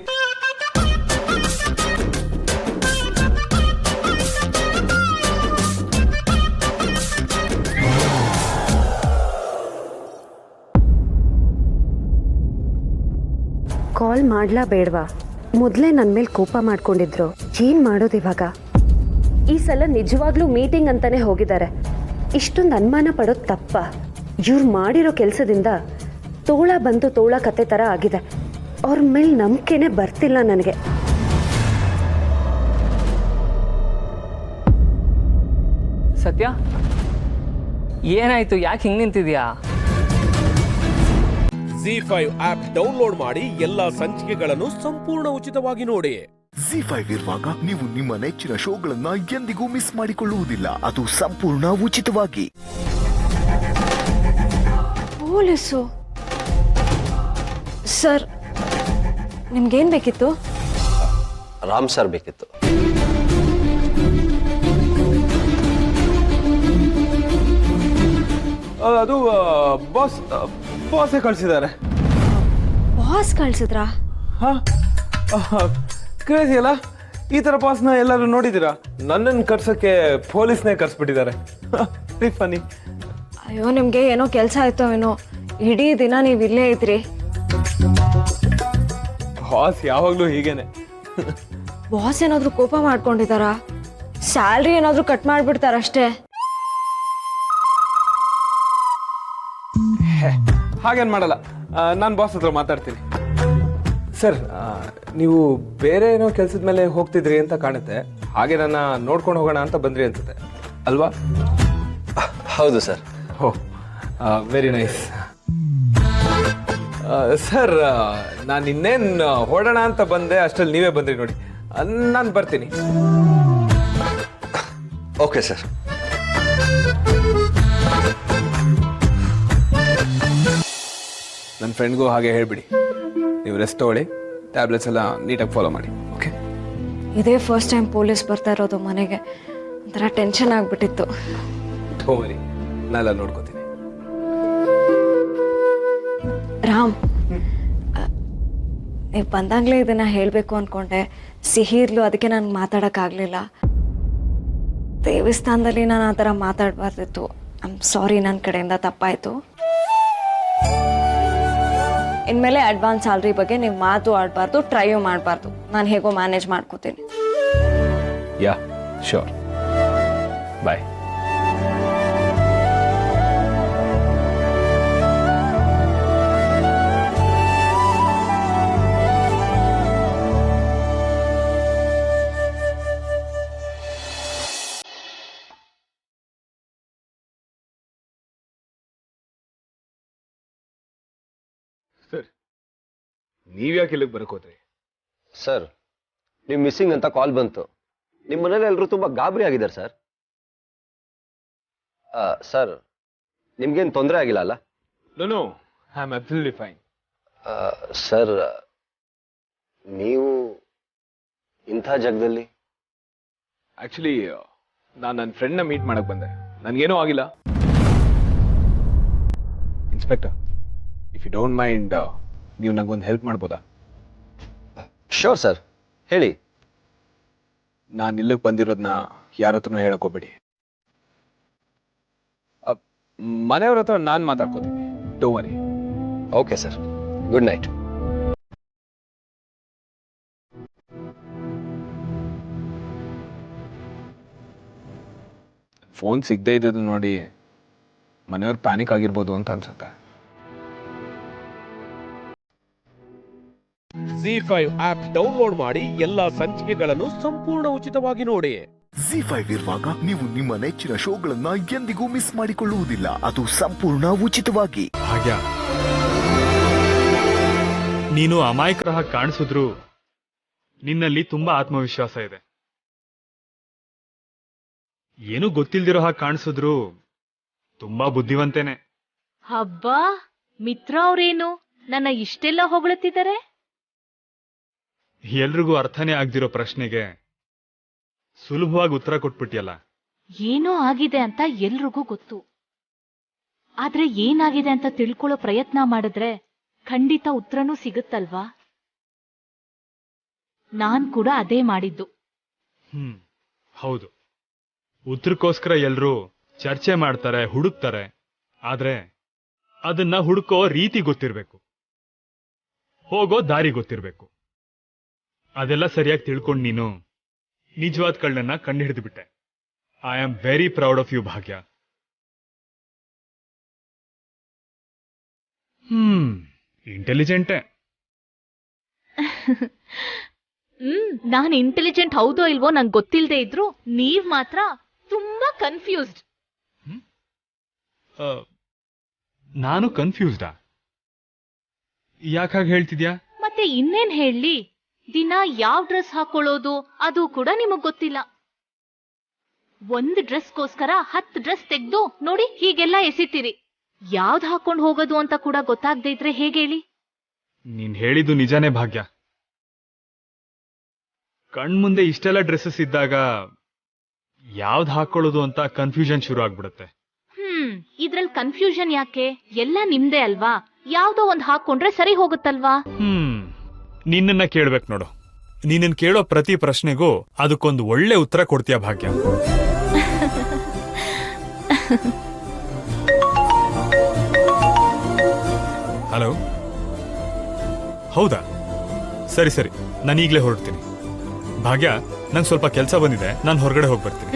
ಕಾಲ್ ಮಾಡ್ಲಾ ಬೇಡವಾ? ಮೊದಲೇ ನನ್ನ ಮೇಲೆ ಕೋಪ ಮಾಡ್ಕೊಂಡಿದ್ರು. ಏನು ಮಾಡೋದು ಇವಾಗ? ಈ ಸಲ ನಿಜವಾಗ್ಲೂ ಮೀಟಿಂಗ್ ಅಂತಾನೆ ಹೋಗಿದ್ದಾರೆ. ಇಷ್ಟೊಂದು ಅನುಮಾನ ಪಡೋದು ತಪ್ಪ? ಇವ್ರು ಮಾಡಿರೋ ಕೆಲಸದಿಂದ ತೋಳ ಬಂದು ತೋಳ ಕತೆ ಥರ ಆಗಿದೆ. ಅವ್ರ ಮೇಲೆ ನಂಬಿಕೆನೇ ಬರ್ತಿಲ್ಲ ನನಗೆ. ಸತ್ಯ, ಏನಾಯ್ತು? ಯಾಕೆ ಹಿಂಗೆ ನಿಂತಿದ್ಯಾ? ZEE5 ಆಪ್ ಡೌನ್ಲೋಡ್ ಮಾಡಿ ಎಲ್ಲಾ ಸಂಚಿಕೆಗಳನ್ನು ಸಂಪೂರ್ಣ ಉಚಿತವಾಗಿ ನೋಡಿ. ZEE5 ಇರುವಾಗ ನೀವು ನಿಮ್ಮ ನೆಚ್ಚಿನ ಶೋಗಳನ್ನ ಎಂದಿಗೂ ಮಿಸ್ ಮಾಡಿಕೊಳ್ಳುವುದಿಲ್ಲ. ಅದು ಸಂಪೂರ್ಣ ಉಚಿತವಾಗಿ. ಪೊಲೀಸು ಸರ್, ನಿಮ್ಗೇನು ಬೇಕಿತ್ತು? ರಾಮ್ ಸರ್ ಬೇಕಿತ್ತು. ಅದು ಬಾಸ್, ಬಾಸೇ ಕಳಿಸಿದ್ದಾರೆ. ಬಾಸ್ ಕಳ್ಸಿದ್ರಾ? ಹಾಂ, ಕ್ರೇಜಿ ಅಲ್ಲ? ಈ ಥರ ಬಾಸ್ನ ಎಲ್ಲರೂ ನೋಡಿದ್ದೀರಾ? ನನ್ನನ್ನು ಕರ್ಸೋಕ್ಕೆ ಪೊಲೀಸ್ನೇ ಕರ್ಸ್ಬಿಟ್ಟಿದ್ದಾರೆ. ಫನಿ. ಅಯ್ಯೋ ನಿಮ್ಗೆ ಏನೋ ಕೆಲಸ ಆಯ್ತೋ ಏನೋ, ಇಡೀ ದಿನ ನೀವು ಇಲ್ಲೇ ಇದ್ರಿ. ಬಾಸ್ ಯಾವಾಗಲೂ ಹೀಗೇನೆ. ಬಾಸ್ ಏನಾದ್ರೂ ಕೋಪ ಮಾಡ್ಕೊಂಡಿದಾರಾ? ಸ್ಯಾಲ್ರಿ ಏನಾದ್ರೂ ಕಟ್ ಮಾಡ್ಬಿಡ್ತಾರಷ್ಟೇ. ಹಾಗೇನು ಮಾಡಲ್ಲ, ನಾನು ಬಾಸ್ ಹತ್ರ ಮಾತಾಡ್ತೀನಿ. ಸರ್, ನೀವು ಬೇರೆ ಏನೋ ಕೆಲಸದ ಮೇಲೆ ಹೋಗ್ತಿದ್ರಿ ಅಂತ ಕಾಣುತ್ತೆ. ಹಾಗೆ ನನ್ನ ನೋಡ್ಕೊಂಡು ಹೋಗೋಣ ಅಂತ ಬಂದ್ರಿ ಅನ್ಸುತ್ತೆ ಅಲ್ವಾ? ಹೌದು ಸರ್. ಓ, ವೆರಿ ನೈಸ್. ಸರ್, ನಾನು ಇನ್ನೇನು ಹೊರಡೋಣ ಅಂತ ಬಂದೆ, ಅಷ್ಟರಲ್ಲಿ ನೀವೇ ಬಂದ್ರಿ ನೋಡಿ. ನಾನು ಬರ್ತೀನಿ. Okay sir. ನನ್ನ ಫ್ರೆಂಡ್ಗೂ ಹಾಗೆ ಹೇಳ್ಬಿಡಿ, ನೀವು ರೆಸ್ಟ್ ತಗೊಳ್ಳಿ, ಟ್ಯಾಬ್ಲೆಟ್ಸ್ ಎಲ್ಲ ನೀಟಾಗಿ ಫಾಲೋ ಮಾಡಿ. ಓಕೆ? ಇದೇ ಫಸ್ಟ್ ಟೈಮ್ ಪೊಲೀಸ್ ಬರ್ತಾ ಇರೋದು ಮನೆಗೆ. ಒಂಥರ ಟೆನ್ಷನ್ ಆಗ್ಬಿಟ್ಟಿತ್ತು. ಥೋರಿ, ನಾನೆಲ್ಲ ನೋಡ್ಕೋತೀನಿ. ರಾಮ್, ನೀವು ಬಂದಾಗಲೇ ಇದನ್ನ ಹೇಳಬೇಕು ಅಂದ್ಕೊಂಡೆ. ಸಿಹಿ ಇರ್ಲು, ಅದಕ್ಕೆ ನಾನು ಮಾತಾಡೋಕ್ಕಾಗಲಿಲ್ಲ. ದೇವಸ್ಥಾನದಲ್ಲಿ ನಾನು ಆ ಥರ ಮಾತಾಡಬಾರ್ದಿತ್ತು. ಐ ಆಮ್ ಸಾರಿ, ನನ್ನ ಕಡೆಯಿಂದ ತಪ್ಪಾಯಿತು. ಇನ್ಮೇಲೆ ಅಡ್ವಾನ್ಸ್ ಸ್ಯಾಲ್ರಿ ಬಗ್ಗೆ ನೀವು ಮಾತು ಆಡಬಾರ್ದು, ಟ್ರೈಯೂ ಮಾಡಬಾರ್ದು. ನಾನು ಹೇಗೋ ಮ್ಯಾನೇಜ್ ಮಾಡ್ಕೋತೀನಿ. ಯಾ, ಶ್ಯೂರ್. ಬಾಯ್. ಸರ್, ನೀವ್ಯಾಕೆ ಇಲ್ಲಿಗೆ ಬರಕೋದ್ರಿ? ಸರ್, ನೀವು ಮಿಸ್ಸಿಂಗ್ ಅಂತ ಕಾಲ್ ಬಂತು. ನಿಮ್ಮ ಮನೇಲಿ ಎಲ್ಲರೂ ತುಂಬ ಗಾಬರಿ ಆಗಿದ್ದಾರೆ ಸರ್. ಸರ್, ನಿಮ್ಗೇನು ತೊಂದರೆ ಆಗಿಲ್ಲ ಅಲ್ಲ? No, I am absolutely fine. Sir, ನೀವು ಇಂಥ ಜಾಗದಲ್ಲಿ? ಆಕ್ಚುಲಿ ನಾನು ನನ್ನ ಫ್ರೆಂಡ್ನ ಮೀಟ್ ಮಾಡಕ್ ಬಂದೆ. ನನಗೇನೂ ಆಗಿಲ್ಲ. Inspector, if you don't mind, ನೀವು ನಂಗೊಂದು ಹೆಲ್ಪ್ ಮಾಡ್ಬೋದಾ? ಶೋರ್ ಸರ್, ಹೇಳಿ. ನಾನು ಇಲ್ಲಿಗೆ ಬಂದಿರೋದನ್ನ ಯಾರ ಹತ್ರನೂ ಹೇಳಕ್ ಹೋಗ್ಬೇಡಿ. ಮನೆಯವ್ರ ಹತ್ರ ನಾನು ಮಾತಾಡ್ಕೋತೀನಿ. Don't worry. Okay sir, good night. Phone ಸಿಗದೆ ಇದ್ದದ್ದು ನೋಡಿ ಮನೆಯವ್ರು ಪ್ಯಾನಿಕ್ ಆಗಿರ್ಬೋದು ಅಂತ ಅನ್ಸುತ್ತೆ. ZEE5 ಆಪ್ ಡೌನ್ಲೋಡ್ ಮಾಡಿ ಎಲ್ಲಾ ಸಂಚಿಕೆಗಳನ್ನು ಸಂಪೂರ್ಣ ಉಚಿತವಾಗಿ ನೋಡಿ. ZEE5 ಇರುವಾಗ ನೀವು ನಿಮ್ಮ ನೆಚ್ಚಿನ ಶೋಗಳನ್ನ ಎಂದಿಗೂ ಮಿಸ್ ಮಾಡಿಕೊಳ್ಳುವುದಿಲ್ಲ. ಅದು ಸಂಪೂರ್ಣ ಉಚಿತವಾಗಿ. ಭಾಗ್ಯ, ನೀನು ಅಮಾಯಕರ ಹಾಗೆ ಕಾಣಿಸಿದ್ರು ನಿನ್ನಲ್ಲಿ ತುಂಬಾ ಆತ್ಮವಿಶ್ವಾಸ ಇದೆ. ಏನು ಗೊತ್ತಿಲ್ದಿರೋ ಹಾಗೆ ಕಾಣಿಸಿದ್ರು ತುಂಬಾ ಬುದ್ಧಿವಂತೇನೆ. ಹಬ್ಬಾ, ಮಿತ್ರ ಅವ್ರೇನು ನನ್ನ ಇಷ್ಟೆಲ್ಲ ಹೊಗಳುತ್ತಿದ್ದಾರೆ? ಎಲ್ರಿಗೂ ಅರ್ಥನೇ ಆಗ್ದಿರೋ ಪ್ರಶ್ನೆಗೆ ಸುಲಭವಾಗಿ ಉತ್ತರ ಕೊಟ್ಬಿಟ್ಟಿಯಲ್ಲ. ಏನೋ ಆಗಿದೆ ಅಂತ ಎಲ್ರಿಗೂ ಗೊತ್ತು. ಆದ್ರೆ ಏನಾಗಿದೆ ಅಂತ ತಿಳ್ಕೊಳ್ಳೋ ಪ್ರಯತ್ನ ಮಾಡಿದ್ರೆ ಖಂಡಿತ ಉತ್ತರನೂ ಸಿಗುತ್ತಲ್ವಾ? ನಾನ್ ಕೂಡ ಅದೇ ಮಾಡಿದ್ದು. ಹೌದು, ಉತ್ತರಕ್ಕೋಸ್ಕರ ಎಲ್ರೂ ಚರ್ಚೆ ಮಾಡ್ತಾರೆ, ಹುಡುಕ್ತಾರೆ. ಆದ್ರೆ ಅದನ್ನ ಹುಡುಕೋ ರೀತಿ ಗೊತ್ತಿರ್ಬೇಕು, ಹೋಗೋ ದಾರಿ ಗೊತ್ತಿರ್ಬೇಕು. ಅದೆಲ್ಲ ಸರಿಯಾಗಿ ತಿಳ್ಕೊಂಡು ನೀನು ನಿಜವಾದ ಕಳ್ಳನ್ನ ಕಂಡುಹಿಡಿದು ಬಿಟ್ಟೆ. I am very proud of you Bhagya. ಇಂಟೆಲಿಜೆಂಟೇ. ನಾನ್ ಇಂಟೆಲಿಜೆಂಟ್ ಹೌದೋ ಇಲ್ವೋ ನಂಗೆ ಗೊತ್ತಿಲ್ಲದೆ ಇದ್ರು ನೀವ್ ಮಾತ್ರ ತುಂಬಾ ಕನ್ಫ್ಯೂಸ್ಡ್. ನಾನು ಕನ್ಫ್ಯೂಸ್ಡಾ? ಯಾಕಾಗ ಹೇಳ್ತಿದ್ಯಾ? ಮತ್ತೆ ಇನ್ನೇನ್ ಹೇಳಿ, ದಿನ ಯಾವ್ ಡ್ರೆಸ್ ಹಾಕೊಳ್ಳೋದು ಅದು ಕೂಡ ನಿಮಗ್ ಗೊತ್ತಿಲ್ಲ. ಒಂದ್ ಡ್ರೆಸ್ಗೋಸ್ಕರ 10 ಡ್ರೆಸ್ ತೆಗ್ದು ನೋಡಿ ಹೀಗೆಲ್ಲ ಎಸಿತೀರಿ. ಯಾವ್ದು ಹಾಕೊಂಡ್ ಹೋಗೋದು ಅಂತ ಕೂಡ ಗೊತ್ತಾಗದೆ ಇದ್ರೆ ಹೇಗೇಳಿ? ನೀನ್ ಹೇಳಿದ್ದು ನಿಜಾನೇ ಭಾಗ್ಯ. ಕಣ್ಮುಂದೆ ಇಷ್ಟೆಲ್ಲ ಡ್ರೆಸ್ಸಸ್ ಇದ್ದಾಗ ಯಾವ್ದು ಹಾಕೊಳ್ಳೋದು ಅಂತ ಕನ್ಫ್ಯೂಷನ್ ಶುರು ಆಗ್ಬಿಡುತ್ತೆ. ಇದ್ರಲ್ಲಿ ಕನ್ಫ್ಯೂಷನ್ ಯಾಕೆ? ಎಲ್ಲ ನಿಮ್ದೇ ಅಲ್ವಾ? ಯಾವ್ದೋ ಒಂದ್ ಹಾಕೊಂಡ್ರೆ ಸರಿ ಹೋಗುತ್ತಲ್ವಾ? ನಿನ್ನನ್ನ ಕೇಳ್ಬೇಕು ನೋಡು. ನೀನನ್ ಕೇಳೋ ಪ್ರತಿ ಪ್ರಶ್ನೆಗೂ ಅದಕ್ಕೊಂದು ಒಳ್ಳೆ ಉತ್ತರ ಕೊಡ್ತೀಯ ಭಾಗ್ಯ. ಹಲೋ, ಹೌದಾ? ಸರಿ ಸರಿ, ನಾನು ಈಗಲೇ ಹೊರಡ್ತೀನಿ. ಭಾಗ್ಯ, ನಂಗೆ ಸ್ವಲ್ಪ ಕೆಲಸ ಬಂದಿದೆ, ನಾನು ಹೊರಗಡೆ ಹೋಗಿ ಬರ್ತೀನಿ.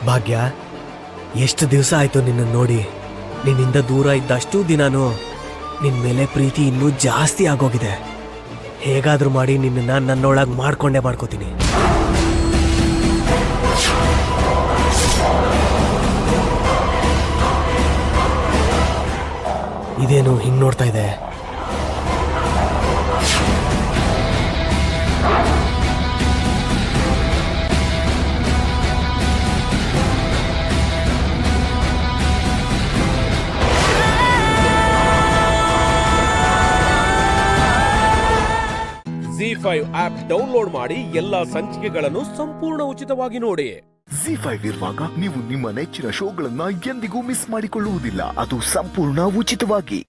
ಭಾಗ್ಯ, ಎಷ್ಟು ದಿವಸ ಆಯ್ತು ನಿನ್ನ ನೋಡಿ. ನಿನ್ನಿಂದ ದೂರ ಇದ್ದಷ್ಟು ದಿನಾನು ನಿನ್ನ ಮೇಲೆ ಪ್ರೀತಿ ಇನ್ನೂ ಜಾಸ್ತಿ ಆಗೋಗಿದೆ. ಹೇಗಾದ್ರೂ ಮಾಡಿ ನಿನ್ನನ್ನ ನನ್ನೊಳಗೆ ಮಾಡ್ಕೋತೀನಿ. ಇದೇನು ಹಿಂಗ್ ನೋಡ್ತಾ ಇದೆ? ZEE5 ಆಪ್ ಡೌನ್ಲೋಡ್ ಮಾಡಿ ಎಲ್ಲಾ ಸಂಚಿಕೆಗಳನ್ನು ಸಂಪೂರ್ಣ ಉಚಿತವಾಗಿ ನೋಡಿ. ZEE5 ಇರುವಾಗ ನೀವು ನಿಮ್ಮ ನೆಚ್ಚಿನ ಶೋಗಳನ್ನ ಎಂದಿಗೂ ಮಿಸ್ ಮಾಡಿಕೊಳ್ಳುವುದಿಲ್ಲ. ಅದು ಸಂಪೂರ್ಣ ಉಚಿತವಾಗಿ.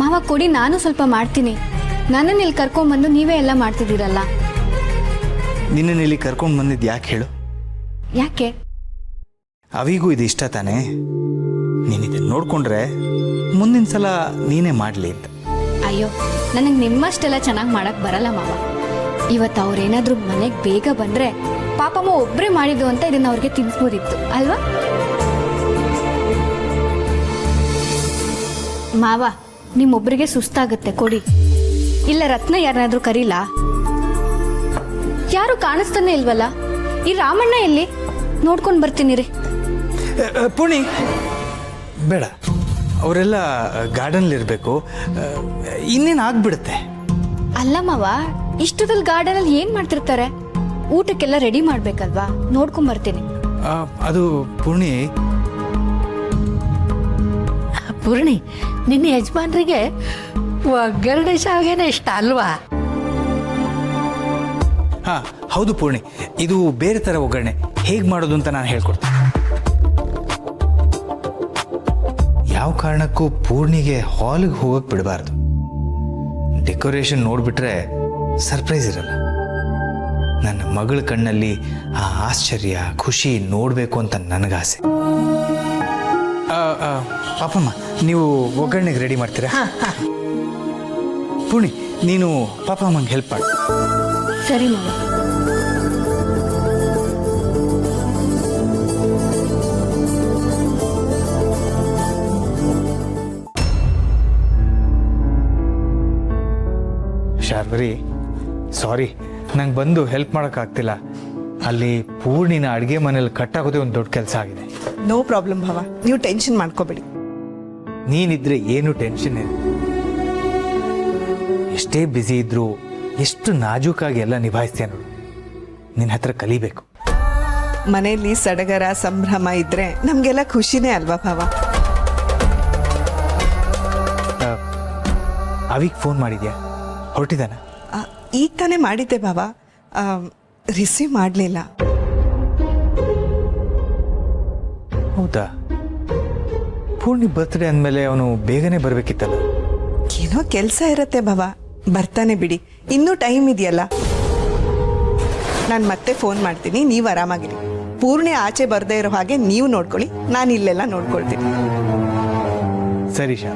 ಮಾವ ಕೊಡಿ, ನಾನು ಸ್ವಲ್ಪ ಮಾಡ್ತೀನಿ. ನನ್ನನ್ನು ಇಲ್ಲಿ ಕರ್ಕೊಂಡ್ಬಂದು ನೀವೇ ಎಲ್ಲ ಮಾಡ್ತಿದ್ದೀರಲ್ಲ. ನಿನ್ನನ್ನು ಇಲ್ಲಿ ಕರ್ಕೊಂಡು ಬಂದಿದ್ದು ಯಾಕೆ ಹೇಳು? ಯಾಕೆ? ಅವಿಗೂ ಇದು ಇಷ್ಟ ತಾನೇ? ನೀನಿದನ್ನು ನೋಡ್ಕೊಂಡ್ರೆ ಮುಂದಿನ ಸಲ ನೀನೇ ಮಾಡಲಿ ಅಂತ. ಅಯ್ಯೋ, ನನಗೆ ನಿಮ್ಮಷ್ಟೆಲ್ಲ ಚೆನ್ನಾಗಿ ಮಾಡಕ್ ಬರಲ್ಲ ಮಾವ. ಇವತ್ತು ಅವ್ರೇನಾದ್ರೂ ಮನೆಗೆ ಬೇಗ ಬಂದ್ರೆ ಪಾಪಮ್ಮ ಒಬ್ಬರೇ ಮಾಡಿದ್ದು ಅಂತ ಇದನ್ನ ಅವ್ರಿಗೆ ತಿನ್ಸ್ಬೋದಿತ್ತು ಅಲ್ವಾ? ಮಾವ, ನಿಮ್ಮೊಬ್ರಿಗೆ ಸುಸ್ತಾಗುತ್ತೆ, ಕೊಡಿ. ಇಲ್ಲ ರತ್ನ ಯಾರನ್ನಾದ್ರೂ ಕರೀಲ? ಯಾರು ಕಾಣಿಸ್ತಾನೆ ಇಲ್ವಲ್ಲ. ಈ ರಾಮಣ್ಣ ಎಲ್ಲಿ? ನೋಡ್ಕೊಂಡು ಬರ್ತೀನಿ ರೀ. ಪುಣಿ, ಬೇಡ, ಅವರೆಲ್ಲ ಗಾರ್ಡನ್ಲಿರಬೇಕು. ಇನ್ನೇನು ಆಗ್ಬಿಡುತ್ತೆ. ಅಲ್ಲ ಮಾವ, ಇಷ್ಟದಲ್ಲಿ ಗಾರ್ಡನಲ್ಲಿ ಏನ್ ಮಾಡ್ತಿರ್ತಾರೆ? ಊಟಕ್ಕೆಲ್ಲ ರೆಡಿ ಮಾಡ್ಬೇಕಲ್ವಾ? ನೋಡ್ಕೊಂಡ್ ಬರ್ತೀನಿ. ಅದು ಪೂರ್ಣಿ, ನಿನ್ನ ಯಜಮಾನ್ರಿಗೆ ಒಗ್ಗರಣೆ ಶಾವಿಗೆನೇ ಇಷ್ಟ ಅಲ್ವಾ? ಹಾ ಹೌದು ಪೂರ್ಣಿ, ಇದು ಬೇರೆ ಥರ ಒಗ್ಗರಣೆ. ಹೇಗೆ ಮಾಡೋದು ಅಂತ ನಾನು ಹೇಳ್ಕೊಡ್ತೀನಿ. ಯಾವ ಕಾರಣಕ್ಕೂ ಪೂರ್ಣಿಗೆ ಹಾಲ್ಗೆ ಹೋಗಕ್ಕೆ ಬಿಡಬಾರ್ದು. ಡೆಕೋರೇಷನ್ ನೋಡಿಬಿಟ್ರೆ ಸರ್ಪ್ರೈಸ್ ಇರಲ್ಲ. ನನ್ನ ಮಗಳ ಕಣ್ಣಲ್ಲಿ ಆ ಆಶ್ಚರ್ಯ, ಖುಷಿ ನೋಡಬೇಕು ಅಂತ ನನಗಾಸೆ. ಪಾಪಮ್ಮ, ನೀವು ಒಗ್ಗರಣೆಗೆ ರೆಡಿ ಮಾಡ್ತೀರಾ? ಪೂರ್ಣಿ, ನೀನು ಪಾಪಮ್ಮಂಗೆ ಹೆಲ್ಪ್ ಮಾಡು. ಸರಿ ಮಾವ. ಶಾರ್ವರಿ, ಸಾರಿ, ನಂಗೆ ಬಂದು ಹೆಲ್ಪ್ ಮಾಡೋಕ್ಕಾಗ್ತಿಲ್ಲ. ಅಲ್ಲಿ ಪೂರ್ಣಿನ ಅಡುಗೆ ಮನೇಲಿ ಕಟ್ಟಾಗೋದೇ ಒಂದು ದೊಡ್ಡ ಕೆಲಸ ಆಗಿದೆ. ನೋ ಪ್ರಾಬ್ಲಮ್ ಭಾವ, ನೀವು ಟೆನ್ಷನ್ ಮಾಡ್ಕೋಬೇಡಿ. ನೀನಿದ್ರೆ ಏನು ಟೆನ್ಷನ್ ಇಲ್ಲ. ಎಷ್ಟೇ ಬ್ಯುಸಿ ಇದ್ರೂ ಎಷ್ಟು ನಾಜೂಕಾಗಿ ಎಲ್ಲ ನಿಭಾಯಿಸ್ತೀಯ ನೋಡು. ನಿನ್ನ ಹತ್ರ ಕಲಿಬೇಕು. ಮನೆಯಲ್ಲಿ ಸಡಗರ ಸಂಭ್ರಮ ಇದ್ರೆ ನಮಗೆಲ್ಲ ಖುಷಿನೇ ಅಲ್ವಾ ಭಾವ? ಅವಿಗೆ ಫೋನ್ ಮಾಡಿದ್ಯಾ? ಹೊರಟಿದ್ದಾನ? ಈಗ ತಾನೇ ಮಾಡಿದ್ದೆ ಭಾವ, ರಿಸೀವ್ ಮಾಡಲಿಲ್ಲ. ಹೌದಾ? ಪೂರ್ಣಿ ಬರ್ತ್ಡೇ ಅಂದಮೇಲೆ ಅವನು ಬೇಗನೆ ಬರಬೇಕಿತ್ತಲ್ಲ. ಏನೋ ಕೆಲಸ ಇರತ್ತೆ ಭಾವ, ಬರ್ತಾನೆ ಬಿಡಿ, ಇನ್ನೂ ಟೈಮ್ ಇದೆಯಲ್ಲ. ನಾನು ಮತ್ತೆ ಫೋನ್ ಮಾಡ್ತೀನಿ, ನೀವು ಆರಾಮಾಗಿರಿ. ಪೂರ್ಣಿ ಆಚೆ ಬರದೇ ಇರೋ ಹಾಗೆ ನೀವು ನೋಡ್ಕೊಳ್ಳಿ, ನಾನು ಇಲ್ಲೆಲ್ಲ ನೋಡ್ಕೊಳ್ತೀನಿ. ಸರಿ ಶಾ.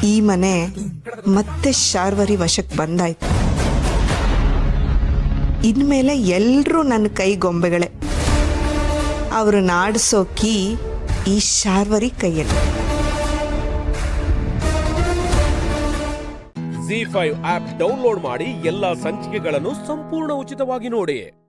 ಈ ಮನೆ ಮತ್ತೆ ಶಾರ್ವರಿ ವಶಕ್ಕೆ ಬಂದಾಯ್ತು. ಇನ್ಮೇಲೆ ಎಲ್ಲರೂ ನನ್ನ ಕೈ ಗೊಂಬೆಗಳೇ. ಅವ್ರನ್ನ ಆಡಿಸೋ ಕೀ ಈ ಶಾರ್ವರಿ ಕೈಯಲ್ಲಿ. ZEE5 ಆಪ್ ಡೌನ್ಲೋಡ್ ಮಾಡಿ ಎಲ್ಲಾ ಸಂಚಿಕೆಗಳನ್ನು ಸಂಪೂರ್ಣ ಉಚಿತವಾಗಿ ನೋಡಿ.